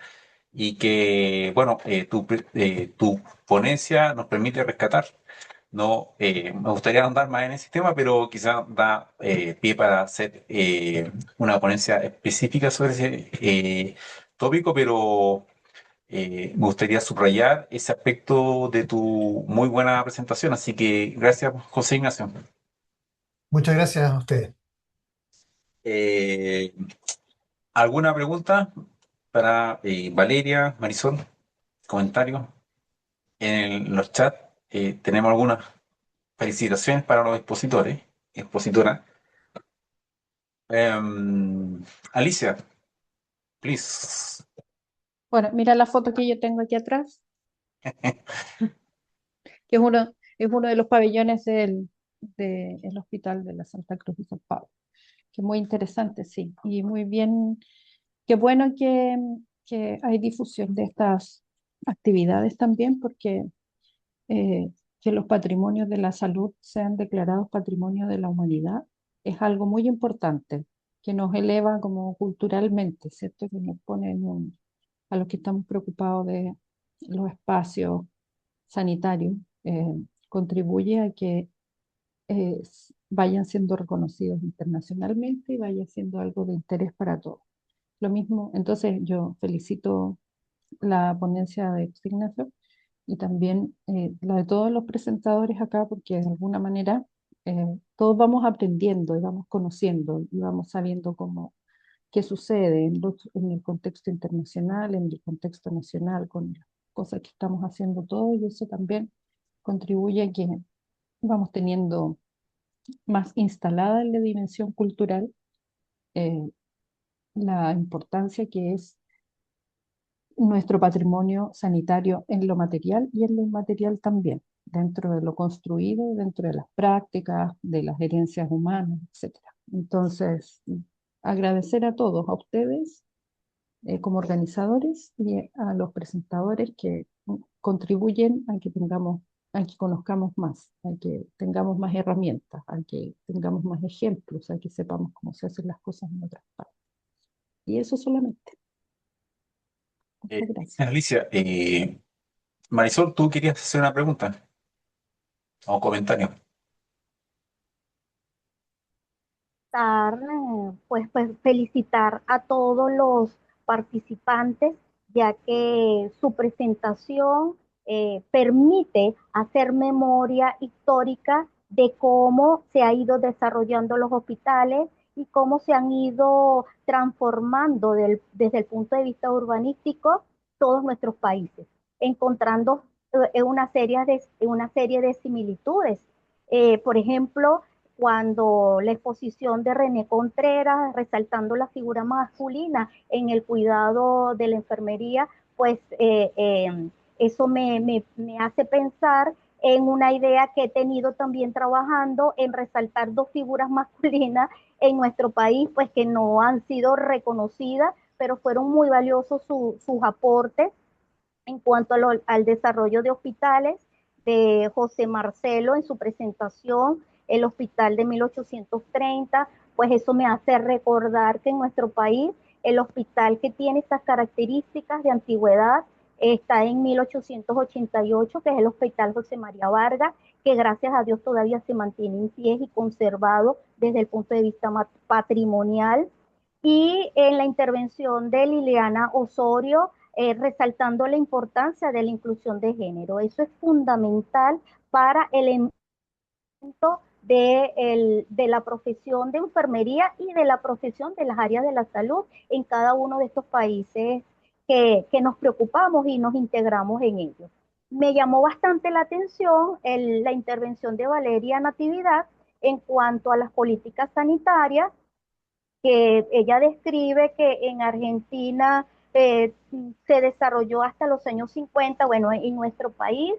Speaker 2: y que, bueno, tu ponencia nos permite rescatar. No, me gustaría ahondar más en ese tema, pero quizás da pie para hacer una ponencia específica sobre ese tópico, pero me gustaría subrayar ese aspecto de tu muy buena presentación. Así que gracias, José Ignacio.
Speaker 1: Muchas gracias a ustedes.
Speaker 2: Eh, ¿Alguna pregunta para Valeria, Marisol? ¿Comentarios en los chats? Tenemos algunas felicitaciones para los expositores, expositoras. Alicia, please.
Speaker 5: Bueno, mira la foto que yo tengo aquí atrás, que es uno de los pabellones del Hospital de la Santa Cruz de San Pablo, que es muy interesante, sí, y muy bien, qué bueno que hay difusión de estas actividades también, porque que los patrimonios de la salud sean declarados patrimonio de la humanidad es algo muy importante, que nos eleva como culturalmente, ¿cierto? Que nos pone a los que estamos preocupados de los espacios sanitarios, contribuye a que vayan siendo reconocidos internacionalmente y vaya siendo algo de interés para todos. Lo mismo, entonces yo felicito la ponencia de José Ignacio y también la de todos los presentadores acá, porque de alguna manera todos vamos aprendiendo y vamos conociendo y vamos sabiendo cómo qué sucede en el contexto internacional, en el contexto nacional, con las cosas que estamos haciendo todos, y eso también contribuye a que vamos teniendo más instalada en la dimensión cultural eh, la importancia que es nuestro patrimonio sanitario en lo material y en lo inmaterial también, dentro de lo construido, dentro de las prácticas, de las herencias humanas, etcétera. Entonces, agradecer a todos, a ustedes como organizadores y a los presentadores que contribuyen a que tengamos, a que conozcamos más, a que tengamos más herramientas, a que tengamos más ejemplos, a que sepamos cómo se hacen las cosas en otras partes. Y eso solamente. Muchas gracias.
Speaker 2: Alicia, Marisol, ¿tú querías hacer una pregunta o un comentario?
Speaker 7: Pues felicitar a todos los participantes, ya que su presentación permite hacer memoria histórica de cómo se ha ido desarrollando los hospitales y cómo se han ido transformando desde el punto de vista urbanístico todos nuestros países, encontrando una serie de similitudes. Por ejemplo, cuando la exposición de René Contreras, resaltando la figura masculina en el cuidado de la enfermería, pues eso me hace pensar en una idea que he tenido también trabajando en resaltar dos figuras masculinas en nuestro país, pues que no han sido reconocidas, pero fueron muy valiosos sus aportes en cuanto al desarrollo de hospitales de José Marcelo en su presentación, el hospital de 1830, pues eso me hace recordar que en nuestro país el hospital que tiene estas características de antigüedad está en 1888, que es el Hospital José María Vargas, que gracias a Dios todavía se mantiene en pie y conservado desde el punto de vista patrimonial. Y en la intervención de Liliana Osorio, resaltando la importancia de la inclusión de género. Eso es fundamental para el emprendimiento de la profesión de enfermería y de la profesión de las áreas de la salud en cada uno de estos países que nos preocupamos y nos integramos en ellos. Me llamó bastante la atención la intervención de Valeria Natividad en cuanto a las políticas sanitarias, que ella describe que en Argentina se desarrolló hasta los años 50. Bueno, en nuestro país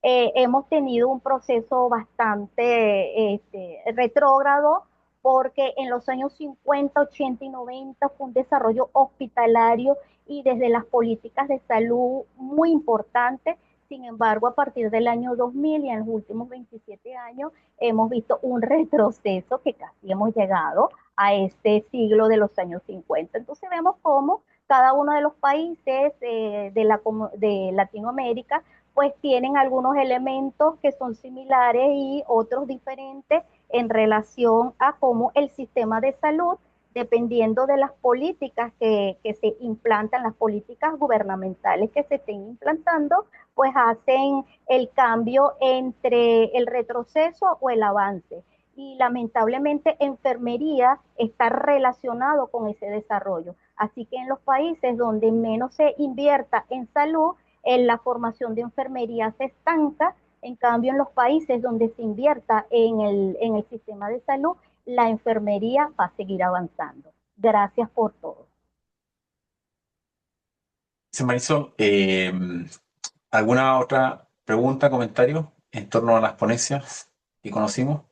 Speaker 7: hemos tenido un proceso bastante retrógrado, porque en los años 50, 80 y 90 fue un desarrollo hospitalario y desde las políticas de salud muy importante. Sin embargo, a partir del año 2000 y en los últimos 27 años hemos visto un retroceso que casi hemos llegado a este siglo de los años 50. Entonces vemos cómo cada uno de los países de Latinoamérica pues tienen algunos elementos que son similares y otros diferentes en relación a cómo el sistema de salud, dependiendo de las políticas que se implantan, las políticas gubernamentales que se estén implantando, pues hacen el cambio entre el retroceso o el avance. Y lamentablemente enfermería está relacionado con ese desarrollo. Así que en los países donde menos se invierta en salud, en la formación de enfermería se estanca. En cambio, en los países donde se invierta en el sistema de salud, la enfermería va a seguir avanzando. Gracias por todo.
Speaker 2: Sí, Marisol, ¿alguna otra pregunta, comentario en torno a las ponencias que conocimos?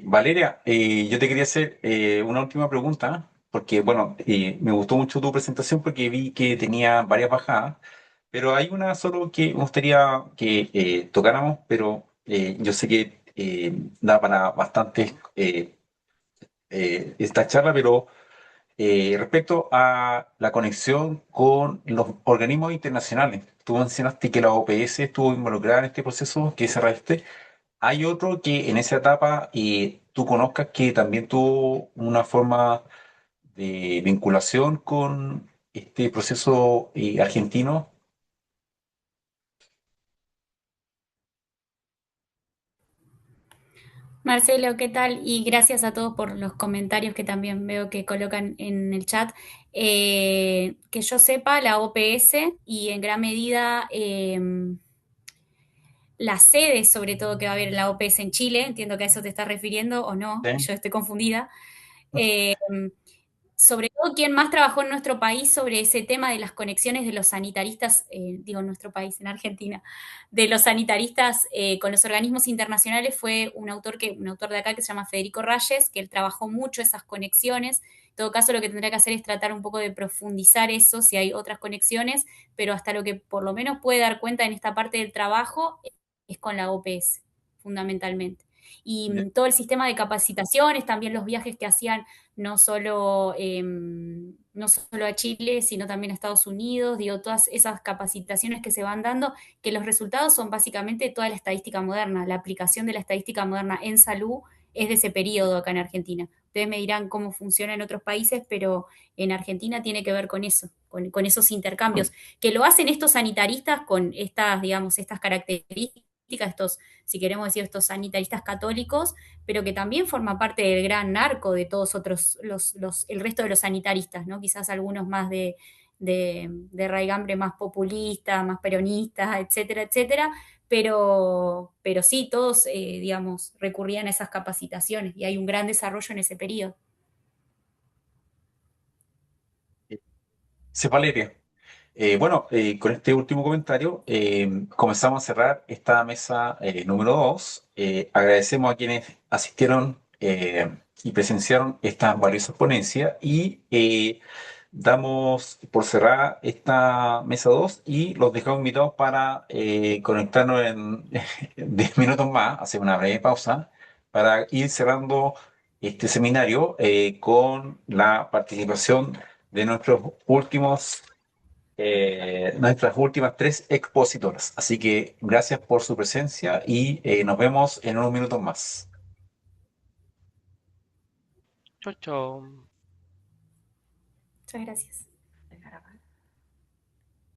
Speaker 2: Valeria, yo te quería hacer una última pregunta, porque bueno, me gustó mucho tu presentación porque vi que tenía varias bajadas, pero hay una solo que me gustaría que tocáramos, pero yo sé que da para bastante esta charla, pero respecto a la conexión con los organismos internacionales. Tú mencionaste que la OPS estuvo involucrada en este proceso que cerraste. ¿Hay otro que en esa etapa tú conozcas que también tuvo una forma de vinculación con este proceso argentino?
Speaker 4: Marcelo, ¿qué tal? Y gracias a todos por los comentarios que también veo que colocan en el chat. Que yo sepa, la OPS y en gran medida la sede, sobre todo, que va a haber en la OPS en Chile, entiendo que a eso te estás refiriendo o no,
Speaker 2: Sí.
Speaker 4: yo estoy confundida. Eh, Sobre todo, ¿quién más trabajó en nuestro país sobre ese tema de las conexiones de los sanitaristas, digo en nuestro país, en Argentina, de los sanitaristas con los organismos internacionales? Fue un autor de acá que se llama Federico Rayes, que él trabajó mucho esas conexiones. En todo caso, lo que tendría que hacer es tratar un poco de profundizar eso, si hay otras conexiones, pero hasta lo que por lo menos puede dar cuenta en esta parte del trabajo es con la OPS, fundamentalmente. Y todo el sistema de capacitaciones, también los viajes que hacían no solo a Chile, sino también a Estados Unidos, digo, todas esas capacitaciones que se van dando, que los resultados son básicamente toda la estadística moderna, la aplicación de la estadística moderna en salud es de ese periodo acá en Argentina. Ustedes me dirán cómo funciona en otros países, pero en Argentina tiene que ver con eso, con esos intercambios, que lo hacen estos sanitaristas con estas, digamos, estas características, estos, si queremos decir, estos sanitaristas católicos, pero que también forma parte del gran narco de todos otros, el resto de los sanitaristas, ¿no? Quizás algunos más de raigambre más populista, más peronista, etcétera, etcétera, pero sí, todos, digamos, recurrían a esas capacitaciones y hay un gran desarrollo en ese periodo.
Speaker 2: Sí, Valeria. Bueno, con este último comentario comenzamos a cerrar esta mesa número 2. Agradecemos a quienes asistieron y presenciaron esta valiosa ponencia y damos por cerrada esta mesa 2 y los dejamos invitados para conectarnos en 10 minutos más, hacer una breve pausa para ir cerrando este seminario con la participación de nuestras últimas tres expositoras. Así que gracias por su presencia y nos vemos en unos minutos más.
Speaker 8: Chau, chau.
Speaker 4: Muchas gracias.